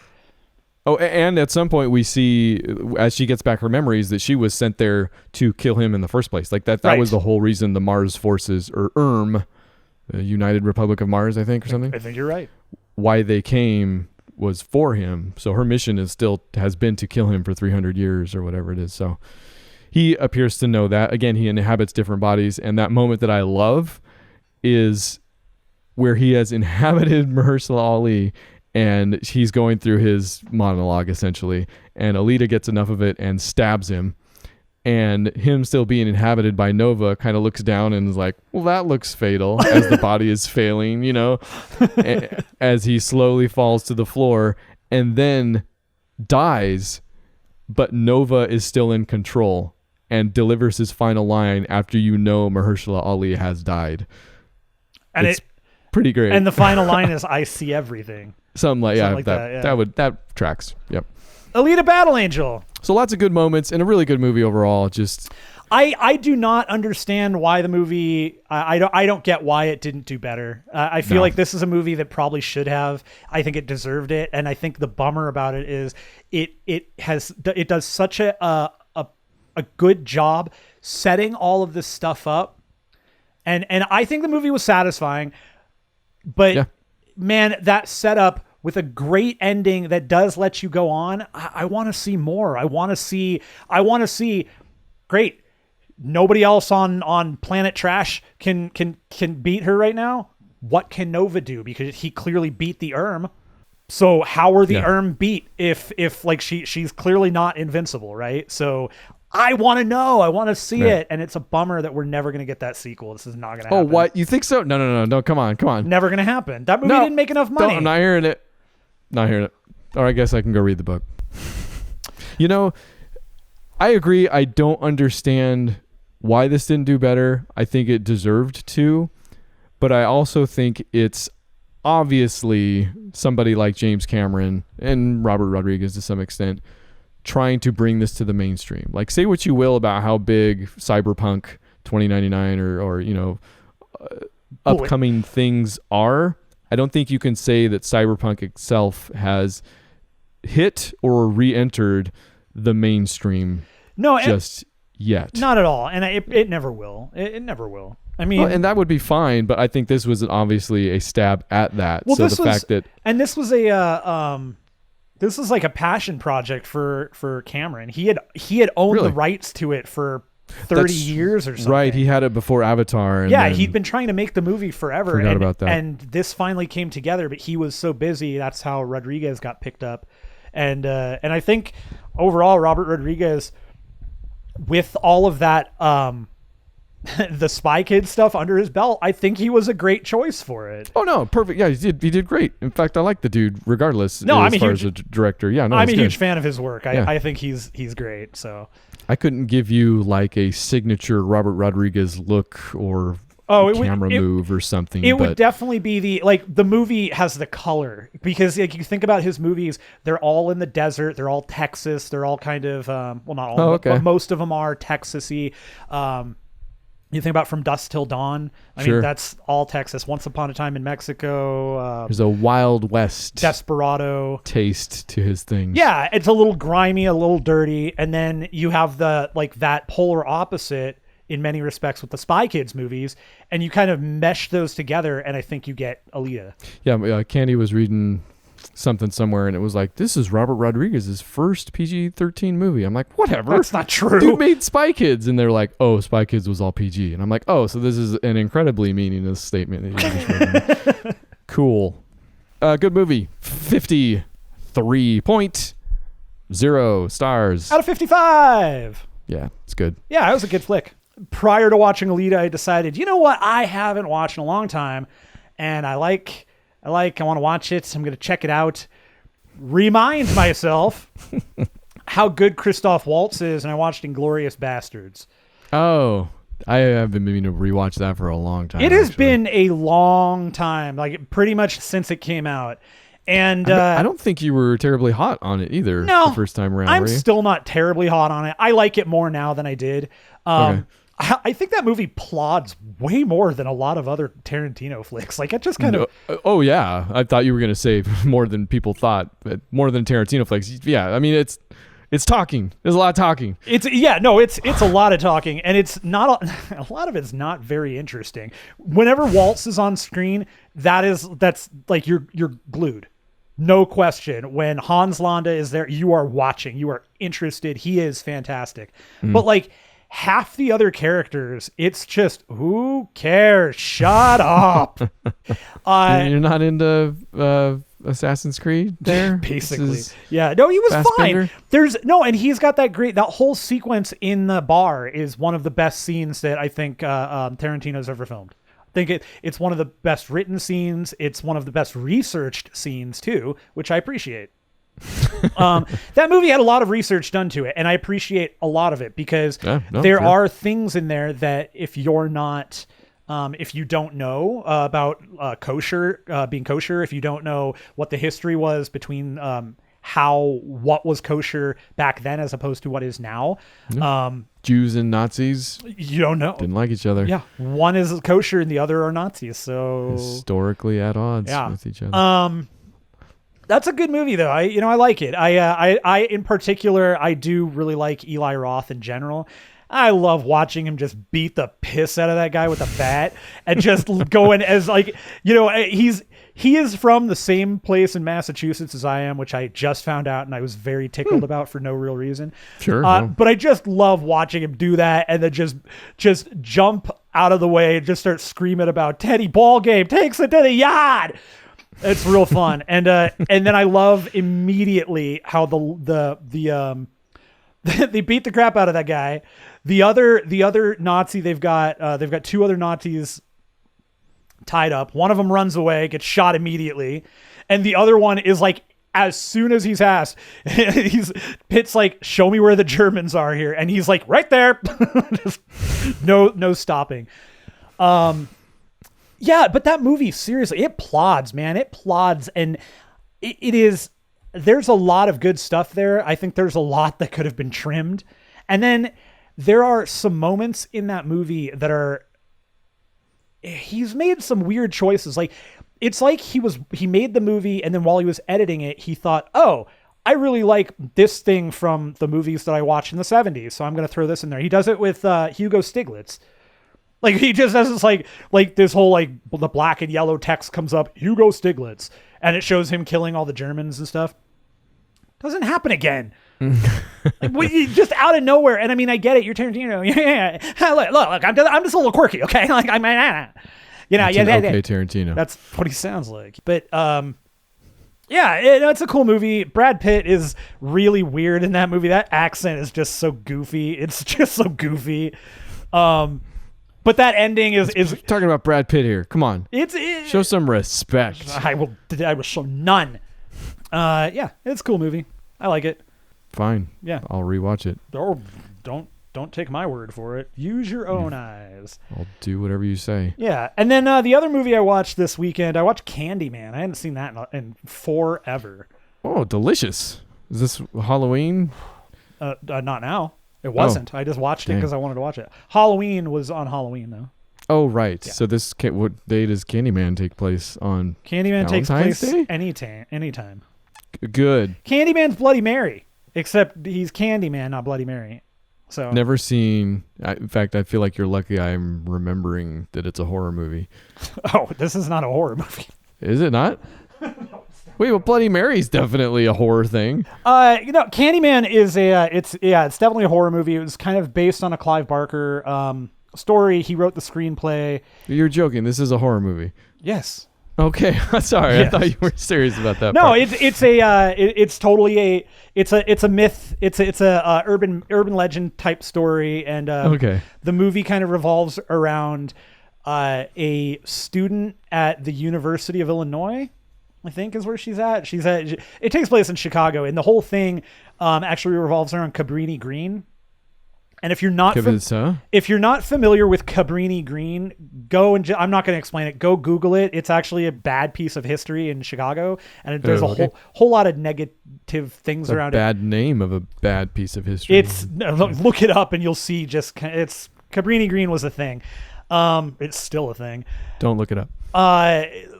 Oh, and at some point we see, as she gets back her memories, that she was sent there to kill him in the first place. Like that Right. was the whole reason the Mars forces, or the United Republic of Mars, I think, or something. I think you're right. Why they came was for him. So her mission has been to kill him for 300 years or whatever it is. So he appears to know that. Again, he inhabits different bodies. And that moment that I love is where he has inhabited Mahershala Ali, and he's going through his monologue essentially, and Alita gets enough of it and stabs him, and him still being inhabited by Nova kind of looks down and is like, well, that looks fatal, as the body is failing, as he slowly falls to the floor and then dies, but Nova is still in control and delivers his final line after Mahershala Ali has died. And it's pretty great. And the final line is, "I see everything." Something like that. That tracks. Yep. Alita Battle Angel. So lots of good moments and a really good movie overall. Just I do not understand why the movie. I don't get why it didn't do better. I feel like this is a movie that probably should have. I think it deserved it, and I think the bummer about it is it does such a good job setting all of this stuff up, and I think the movie was satisfying, but man, that setup with a great ending that does let you go on, I want to see more. I want to see, great. Nobody else on Planet Trash can beat her right now. What can Nova do? Because he clearly beat the So how are the beat if like she's clearly not invincible, right? So I want to know. I want to see it, and it's a bummer that we're never going to get that sequel. This is not going to happen. Oh, what? You think so? No. Come on. Never going to happen. That movie didn't make enough money. I'm not hearing it. Not hearing it. Or I guess I can go read the book. I agree. I don't understand why this didn't do better. I think it deserved to, but I also think it's obviously somebody like James Cameron and Robert Rodriguez to some extent trying to bring this to the mainstream. Like, say what you will about how big Cyberpunk 2099 or upcoming things are. I don't think you can say that Cyberpunk itself has hit or re-entered the mainstream just yet. Not at all. And it never will. It never will. I mean, and that would be fine, but I think this was obviously a stab at that. Well, this was this was like a passion project for Cameron. He had owned the rights to it for 30 years or something. Right, he had it before Avatar. And he'd been trying to make the movie forever. Forgot about that. And this finally came together, but he was so busy. That's how Rodriguez got picked up. And I think overall, Robert Rodriguez, with all of that, the Spy Kids stuff under his belt, I think he was a great choice for it. Oh no, perfect. Yeah, he did great. In fact, I like the dude regardless. No, as far as a director. Yeah, no, I'm a huge fan of his work. I think he's great. So I couldn't give you like a signature Robert Rodriguez look or camera move or something. It would definitely be the movie has the color, because like you think about his movies, they're all in the desert, they're all Texas, they're all kind of not all, but most of them are Texas-y. You think about From Dusk Till Dawn. I mean, that's all Texas. Once Upon a Time in Mexico. There's a Wild West Desperado taste to his things. Yeah, it's a little grimy, a little dirty, and then you have that polar opposite in many respects with the Spy Kids movies, and you kind of mesh those together, and I think you get Alita. Yeah, Candy was reading something somewhere, and it was like, this is Robert Rodriguez's first PG-13 movie. I'm like, whatever. That's not true. Dude made Spy Kids, and they're like, oh, Spy Kids was all PG. And I'm like, oh, so this is an incredibly meaningless statement that you just read. Cool. Good movie. 53.0 stars. Out of 55. Yeah, it's good. Yeah, it was a good flick. Prior to watching Alita, I decided, you know what? I haven't watched in a long time, and I want to watch it. I'm going to check it out. Remind myself how good Christoph Waltz is, and I watched Inglorious Basterds. Oh, I have been meaning to rewatch that for a long time. It has been a long time, like pretty much since it came out. And I don't think you were terribly hot on it either the first time around. I'm still not terribly hot on it. I like it more now than I did. Okay. I think that movie plods way more than a lot of other Tarantino flicks. Like, it just kind of... Oh, yeah. I thought you were going to say more than people thought, but more than Tarantino flicks. Yeah, I mean, it's talking. There's a lot of talking. It's a lot of talking, and it's not... A lot of it's not very interesting. Whenever Waltz is on screen, that's like you're glued. No question. When Hans Landa is there, you are watching. You are interested. He is fantastic. But, like... half the other characters, it's just, who cares? Shut up. You're not into Assassin's Creed there? Basically. Yeah. No, he was fine. And he's got that whole sequence in the bar is one of the best scenes that I think Tarantino's ever filmed. I think it's one of the best written scenes. It's one of the best researched scenes too, which I appreciate. That movie had a lot of research done to it, and I appreciate a lot of it because there are things in there that if you don't know about being kosher, if you don't know what the history was between what was kosher back then as opposed to what is now, Jews and Nazis, you don't know, didn't like each other. Yeah, one is kosher and the other are Nazis, so historically at odds with each other. That's a good movie, though. I like it. I in particular, I do really like Eli Roth in general. I love watching him just beat the piss out of that guy with a bat and just going as like, he is from the same place in Massachusetts as I am, which I just found out and I was very tickled about for no real reason. Sure. But I just love watching him do that and then just jump out of the way and just start screaming about Teddy ball game, takes it to the yard. It's real fun. And then I love immediately how they beat the crap out of that guy. The other Nazi, they've got two other Nazis tied up. One of them runs away, gets shot immediately, and the other one is like, as soon as he's asked, Pitt's like, show me where the Germans are here, and he's like, right there. Just no stopping. Yeah, but that movie, seriously, it plods, man. It plods, and it is. There's a lot of good stuff there. I think there's a lot that could have been trimmed, and then there are some moments in that movie that are. He's made some weird choices. Like, it's like he made the movie, and then while he was editing it, he thought, oh, I really like this thing from the movies that I watched in the 70s, so I'm going to throw this in there. He does it with Hugo Stiglitz. Like, he just has this like this whole, like, the black and yellow text comes up, Hugo Stiglitz, and it shows him killing all the Germans and stuff. Doesn't happen again. Like, just out of nowhere. And I mean, I get it. You're Tarantino. Yeah. Look, I'm just a little quirky. Okay. Like, okay, Tarantino. That's what he sounds like. But, yeah, it's a cool movie. Brad Pitt is really weird in that movie. That accent is just so goofy. It's just so goofy. But that ending is talking about Brad Pitt here. Come on. Show some respect. I will show none. Yeah, it's a cool movie. I like it. Fine. Yeah. I'll rewatch it. Or don't take my word for it. Use your own eyes. I'll do whatever you say. Yeah. And then the other movie I watched this weekend, I watched Candyman. I hadn't seen that in forever. Oh, delicious. Is this Halloween? Not now. It wasn't. I just watched it because I wanted to watch it. Halloween was on Halloween, though. Oh, right. Yeah. So what day does Candyman take place on? Candyman takes Valentine's place Day? anytime. Good. Candyman's Bloody Mary, except he's Candyman, not Bloody Mary. So never seen. In fact, I feel like you're lucky I'm remembering that it's a horror movie. Oh, this is not a horror movie. Is it not? No, wait, well, Bloody Mary's definitely a horror thing. Candyman is it's definitely a horror movie. It was kind of based on a Clive Barker story. He wrote the screenplay. You're joking. This is a horror movie. Yes. Okay, sorry. Yes. I thought you were serious about that. No, part. it's totally a myth. It's a urban legend type story, and okay. The movie kind of revolves around a student at the University of Illinois, I think is where she's at. It takes place in Chicago, and the whole thing actually revolves around Cabrini Green. And if you're not familiar with Cabrini Green, I'm not going to explain it. Go Google it. It's actually a bad piece of history in Chicago, and there's a whole lot of negative things around it. Bad name of a bad piece of history. Look it up and you'll see. It's Cabrini Green was a thing. It's still a thing. Don't look it up.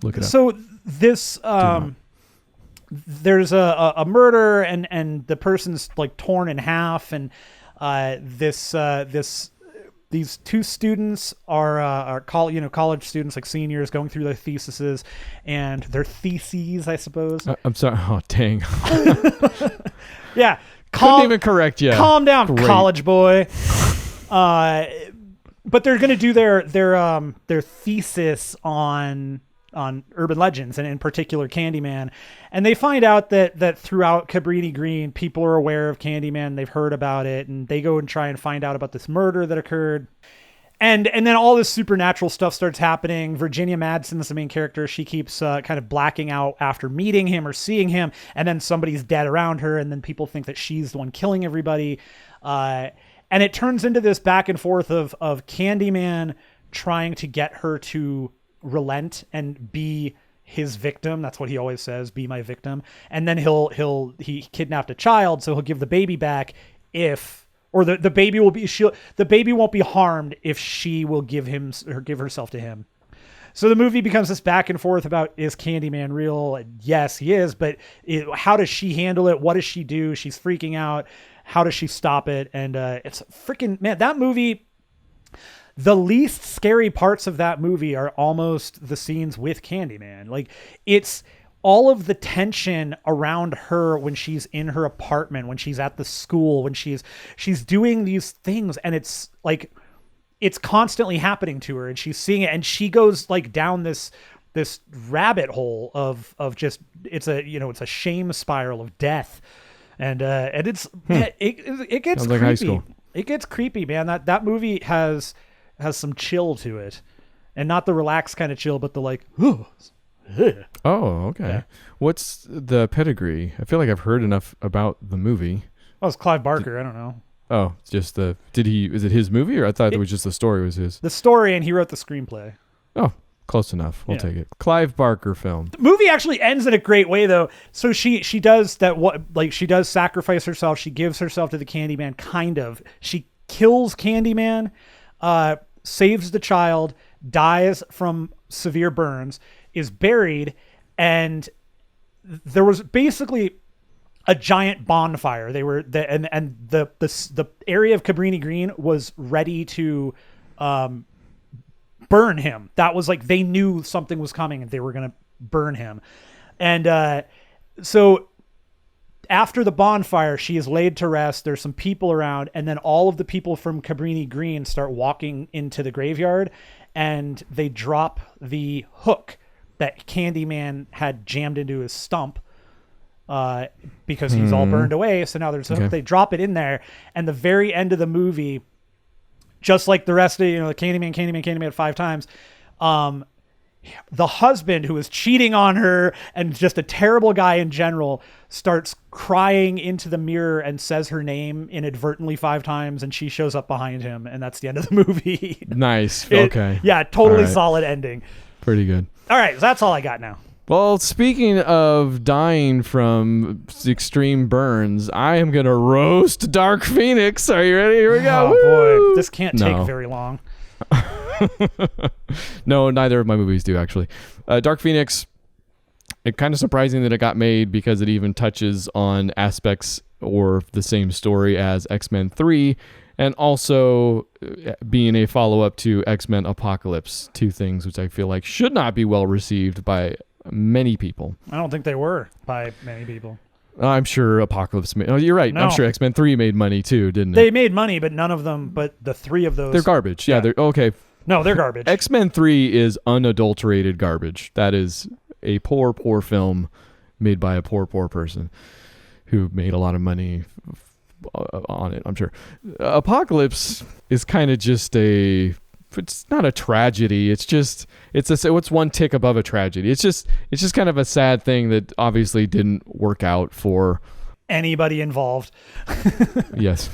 Look it up. So this there's a murder and the person's like torn in half, and these two students are college students, like seniors, going through their theses and their theses, I suppose. I'm sorry. Oh, dang. Yeah. Couldn't even correct you. Calm down, Great. College boy. But they're going to do their thesis on urban legends, and in particular Candyman. And they find out that throughout Cabrini Green, people are aware of Candyman. They've heard about it, and they go and try and find out about this murder that occurred. And then all this supernatural stuff starts happening. Virginia Madsen is the main character. She keeps kind of blacking out after meeting him or seeing him, and then somebody's dead around her, and then people think that she's the one killing everybody. And it turns into this back and forth of Candyman trying to get her to relent and be his victim. That's what he always says, be my victim. And then he kidnapped a child, so he'll give the baby back the baby won't be harmed if she will give herself to him. So the movie becomes this back and forth about, is Candyman real? Yes, he is, but how does she handle it? What does she do? She's freaking out. How does she stop it? And it's freaking, man, that movie, the least scary parts of that movie are almost the scenes with Candyman. Like, it's all of the tension around her when she's in her apartment, when she's at the school, when she's doing these things, and it's like it's constantly happening to her, and she's seeing it, and she goes like down this rabbit hole of just it's a shame spiral of death, and it's it gets Sounds creepy. like high school. It gets creepy, man. That movie has some chill to it, and not the relaxed kind of chill, but the like. Oh, okay. Yeah. What's the pedigree? I feel like I've heard enough about the movie. Oh, it's Clive Barker. I don't know. Oh, just is it his movie, or I thought it was just the story was his? The story, and he wrote the screenplay. Oh, close enough. We'll Yeah. take it. Clive Barker film. The movie actually ends in a great way, though. So she does that. She does sacrifice herself. She gives herself to the Candyman. Kind of. She kills Candyman, saves the child, dies from severe burns, is buried, and there was basically a giant bonfire. They were the area of Cabrini Green was ready to burn him. That was like they knew something was coming and they were going to burn him. And so after the bonfire, she is laid to rest. There's some people around, and then all of the people from Cabrini Green start walking into the graveyard, and they drop the hook that Candyman had jammed into his stump because he's all burned away. So now there's a hook. They drop it in there, and the very end of the movie, just like the rest of, the Candyman 5 times, the husband, who is cheating on her and just a terrible guy in general, starts crying into the mirror and says her name inadvertently 5 times, and she shows up behind him, and that's the end of the movie. Nice. Okay. Yeah, totally All right. solid ending. Pretty good. All right, so that's all I got now. Well, speaking of dying from extreme burns, I am going to roast Dark Phoenix. Are you ready? Here we go. Oh, boy. This can't take No. very long. No, neither of my movies do, actually. Dark Phoenix, it's kind of surprising that it got made because it even touches on aspects or the same story as X-Men 3, and also being a follow-up to X-Men Apocalypse, 2 things which I feel like should not be well received by many people. I don't think they were by many people. I'm sure Apocalypse made... Oh, you're right. No. I'm sure X-Men 3 made money too, didn't it? They made money, but none of them, but the 3 of those... They're garbage. Yeah, Yeah. they're... Okay. No, they're garbage. X-Men 3 is unadulterated garbage. That is a poor film made by a poor person who made a lot of money on it, I'm sure. Apocalypse is kind of just it's not a tragedy. It's one tick above a tragedy. It's just kind of a sad thing that obviously didn't work out for Anybody involved. yes.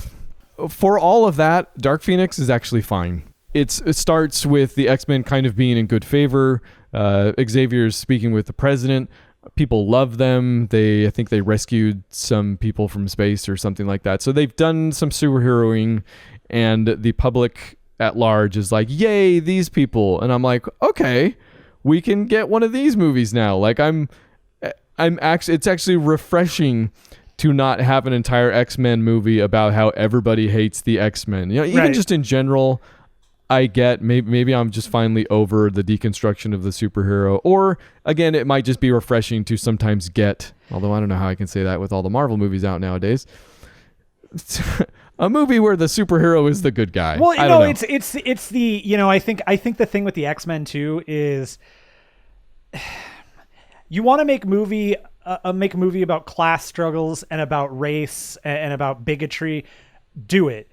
For all of that, Dark Phoenix is actually fine. It starts with the X-Men kind of being in good favor. Xavier's speaking with the president. People love them. I think they rescued some people from space or something like that. So they've done some superheroing, and the public at large is like, yay, these people. And I'm like, okay, we can get one of these movies now. Like it's actually refreshing to not have an entire X-Men movie about how everybody hates the X-Men. Even Right. just in general, I get maybe I'm just finally over the deconstruction of the superhero, or again, it might just be refreshing to sometimes get, although I don't know how I can say that with all the Marvel movies out nowadays, a movie where the superhero is the good guy. Well, I don't know. it's the, I think the thing with the X-Men too is you want to make make a movie about class struggles and about race and about bigotry. Do it.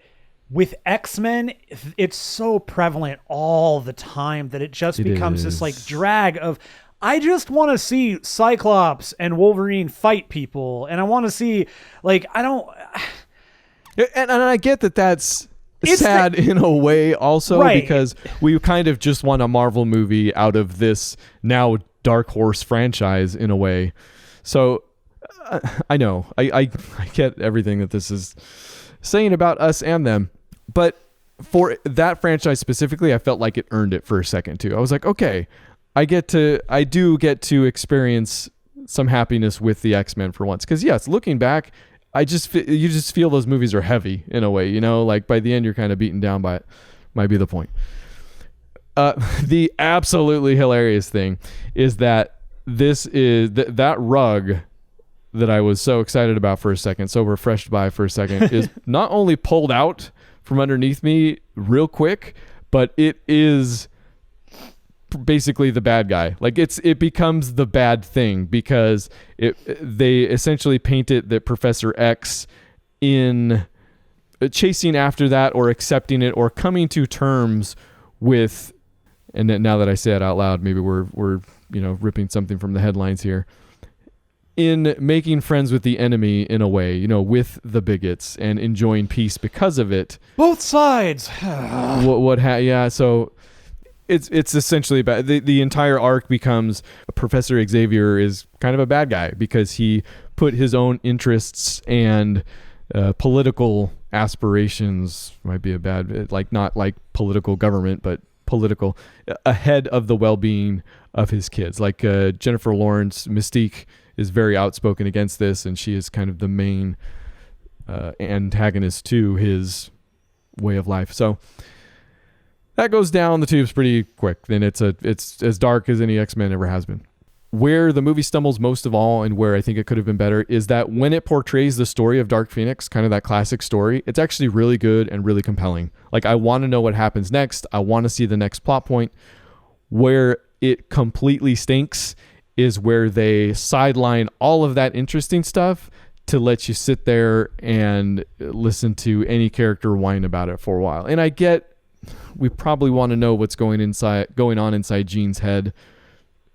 With X-Men, it's so prevalent all the time that it just becomes this like drag of, I just want to see Cyclops and Wolverine fight people, and I want to see, like, I don't. And I get that that's sad in a way also, Right. because we kind of just want a Marvel movie out of this now Dark Horse franchise in a way. So I know I get everything that this is saying about us and them, but for that franchise specifically, I felt like it earned it for a second too. I was like, okay, I do get to experience some happiness with the X-Men for once. Because yes, looking back, you just feel those movies are heavy in a way, like by the end you're kind of beaten down by it. Might be the point. The absolutely hilarious thing is that this is that rug that I was so excited about for a second, so refreshed by for a second, is not only pulled out from underneath me real quick, but it is basically the bad guy. Like it becomes the bad thing because they essentially paint it that Professor X in chasing after that or accepting it or coming to terms with, and now that I say it out loud, maybe we're ripping something from the headlines here, in making friends with the enemy in a way, with the bigots and enjoying peace because of it. Both sides. So it's essentially bad. The entire arc becomes Professor Xavier is kind of a bad guy because he put his own interests and political aspirations, might be a bad, like not like political government, but political, ahead of the well-being of his kids. Like Jennifer Lawrence, Mystique, is very outspoken against this, and she is kind of the main antagonist to his way of life. So that goes down the tubes pretty quick. Then it's as dark as any X-Men ever has been. Where the movie stumbles most of all, and where I think it could have been better, is that when it portrays the story of Dark Phoenix, kind of that classic story, it's actually really good and really compelling. Like, I want to know what happens next. I want to see the next plot point. Where it completely stinks is where they sideline all of that interesting stuff to let you sit there and listen to any character whine about it for a while. And I get, we probably want to know what's going on inside Jean's head.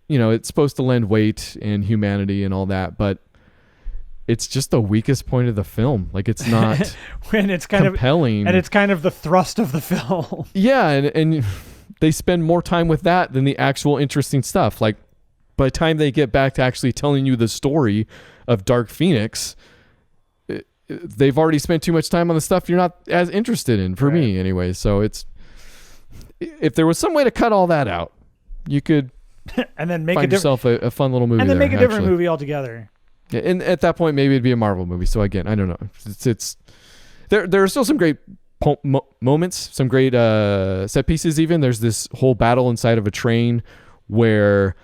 It's supposed to lend weight and humanity and all that, but it's just the weakest point of the film. Like, it's not when it's kind compelling. And it's kind of the thrust of the film. Yeah, and they spend more time with that than the actual interesting stuff. Like, by the time they get back to actually telling you the story of Dark Phoenix, they've already spent too much time on the stuff you're not as interested in, for me anyway. So if there was some way to cut all that out, you could and then make find yourself a fun little movie, and then there, make a different movie altogether. Yeah, and at that point, maybe it'd be a Marvel movie. So again, I don't know. There are still some great moments, some great set pieces. Even there's this whole battle inside of a train where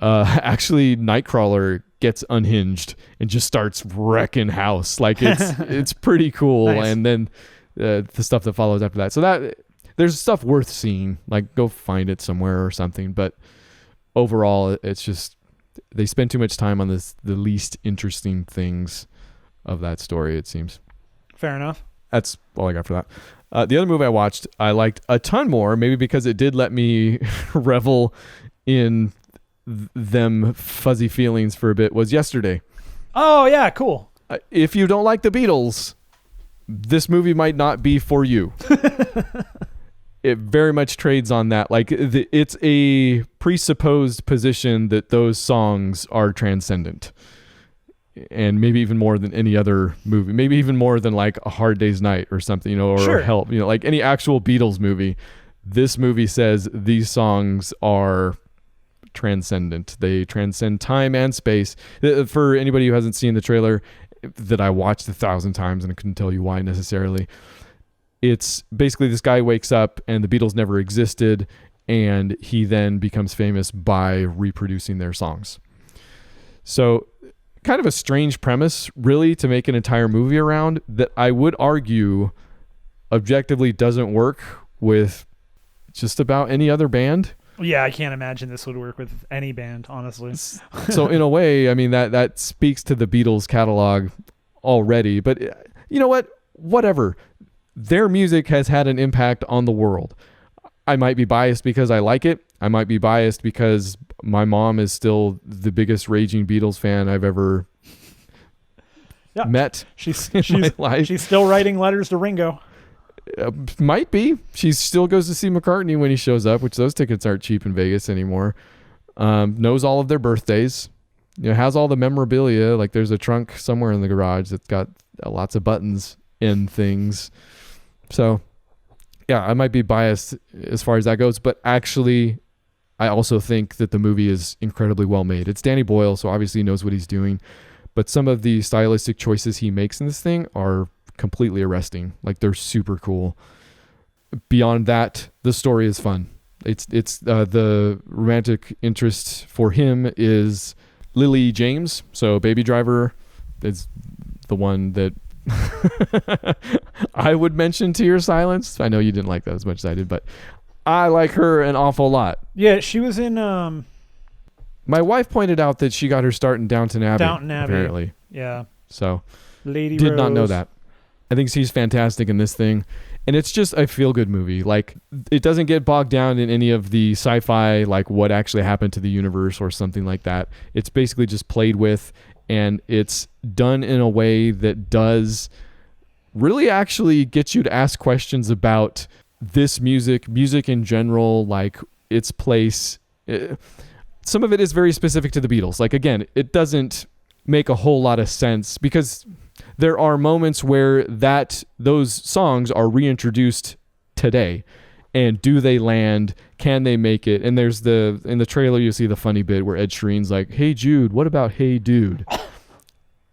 actually Nightcrawler gets unhinged and just starts wrecking house. Like, it's pretty cool. Nice. And then the stuff that follows after that. So that there's stuff worth seeing. Like, go find it somewhere or something. But overall, it's just they spend too much time on the least interesting things of that story, it seems. Fair enough. That's all I got for that. The other movie I watched, I liked a ton more, maybe because it did let me revel in them fuzzy feelings for a bit, was Yesterday. Oh, yeah, cool. If you don't like the Beatles, this movie might not be for you. It very much trades on that. Like, it's a presupposed position that those songs are transcendent. And maybe even more than any other movie. Maybe even more than like A Hard Day's Night or something, or sure. Help. Like any actual Beatles movie. This movie says these songs are transcendent. They transcend time and space. For anybody who hasn't seen the trailer that I watched 1,000 times and I couldn't tell you why necessarily, it's basically this guy wakes up and the Beatles never existed, and he then becomes famous by reproducing their songs. So kind of a strange premise, really, to make an entire movie around, that I would argue objectively doesn't work with just about any other band. Yeah, I can't imagine this would work with any band, honestly. So in a way, I mean, that speaks to the Beatles catalog already. But you know what? Whatever. Their music has had an impact on the world. I might be biased because I like it. I might be biased because my mom is still the biggest raging Beatles fan I've ever met. She's still writing letters to Ringo. Might be. She still goes to see McCartney when he shows up, which those tickets aren't cheap in Vegas anymore. Knows all of their birthdays. Has all the memorabilia. Like, there's a trunk somewhere in the garage that's got lots of buttons and things. So, yeah, I might be biased as far as that goes, but actually, I also think that the movie is incredibly well made. It's Danny Boyle, so obviously he knows what he's doing, but some of the stylistic choices he makes in this thing are completely arresting. Like, they're super cool. Beyond that, the story is fun. It's the romantic interest for him is Lily James. So Baby Driver is the one that I would mention to your silence. I know you didn't like that as much as I did, but I like her an awful lot. Yeah, she was in My wife pointed out that she got her start in Downton Abbey. Downton Abbey. Apparently. Yeah. So Lady did Rose. not know that. I think she's fantastic in this thing. And it's just a feel-good movie. Like, it doesn't get bogged down in any of the sci-fi, like what actually happened to the universe or something like that. It's basically just played with, and it's done in a way that does really actually get you to ask questions about this music in general, like its place. Some of it is very specific to the Beatles. Like, again, it doesn't make a whole lot of sense because there are moments where those songs are reintroduced today, and do they land? Can they make it? And there's in the trailer you see the funny bit where Ed Sheeran's like, "Hey Jude, what about Hey Dude?"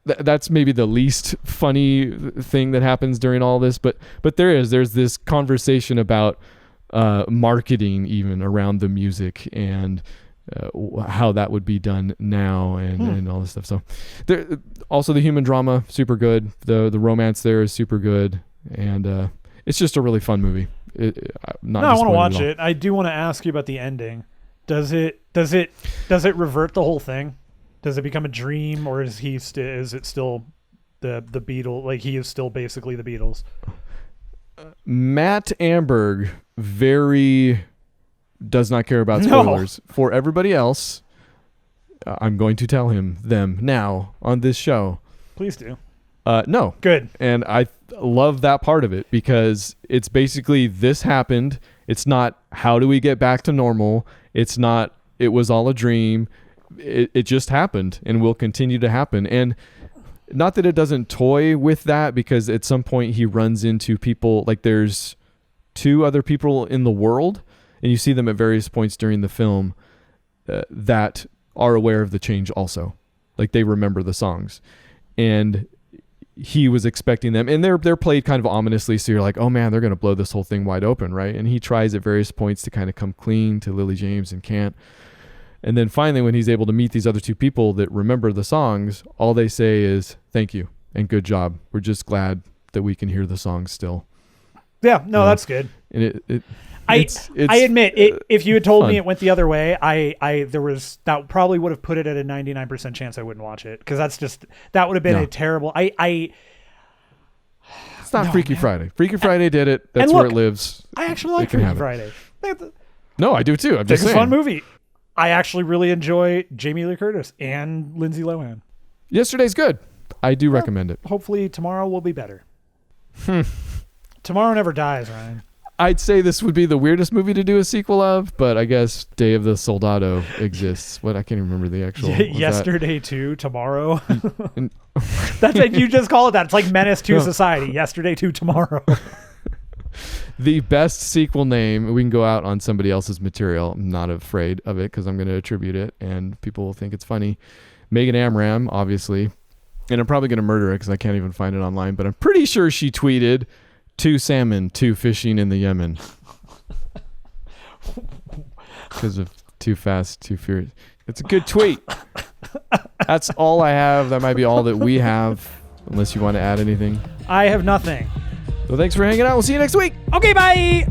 That's maybe the least funny thing that happens during all this, but there's this conversation about marketing even around the music and how that would be done now and all this stuff. So there also the human drama, super good. The romance there is super good, and it's just a really fun movie. I want to watch it. I do want to ask you about the ending. Does it revert the whole thing? Does it become a dream, or is it still the Beatles? Like, he is still basically the Beatles. Matt Amberg does not care about spoilers. No. For everybody else, I'm going to tell them now on this show. Please do. No. Good. And I love that part of it because it's basically this happened. It's not how do we get back to normal. It's not it was all a dream. It just happened and will continue to happen. And not that it doesn't toy with that, because at some point he runs into people, like there's 2 other people in the world, and you see them at various points during the film that are aware of the change also. Like, they remember the songs. And he was expecting them, and they're played kind of ominously, so you're like, oh man, they're going to blow this whole thing wide open, right? And he tries at various points to kind of come clean to Lily James and can't. And then finally, when he's able to meet these other 2 people that remember the songs, all they say is, thank you and good job. We're just glad that we can hear the songs still. Yeah, no, that's good. And I admit, if you had told fun. me it went the other way, that probably would have put it at a 99% chance I wouldn't watch it, because that would have been a terrible. It's not Freaky Friday. Freaky Friday did it. That's look, where it lives. I actually like Freaky Friday. No, I do too. I'm just saying. It's a fun saying. movie. I actually really enjoy Jamie Lee Curtis and Lindsay Lohan. Yesterday's good. I do recommend it. Hopefully tomorrow will be better. Tomorrow never dies, Ryan. I'd say this would be the weirdest movie to do a sequel of, but I guess Day of the Soldado exists. I can't even remember the actual. Yesterday 2, tomorrow. That's it. You just call it that. It's like Menace to Society. Yesterday 2, tomorrow. The best sequel name, we can go out on somebody else's material. I'm not afraid of it because I'm going to attribute it and people will think it's funny. Megan Amram, obviously. And I'm probably going to murder it because I can't even find it online, but I'm pretty sure she tweeted 2 salmon, 2 fishing in the Yemen. Because of Too Fast, Too Furious. It's a good tweet. That's all I have. That might be all that we have, unless you want to add anything. I have nothing. So thanks for hanging out. We'll see you next week. Okay, bye.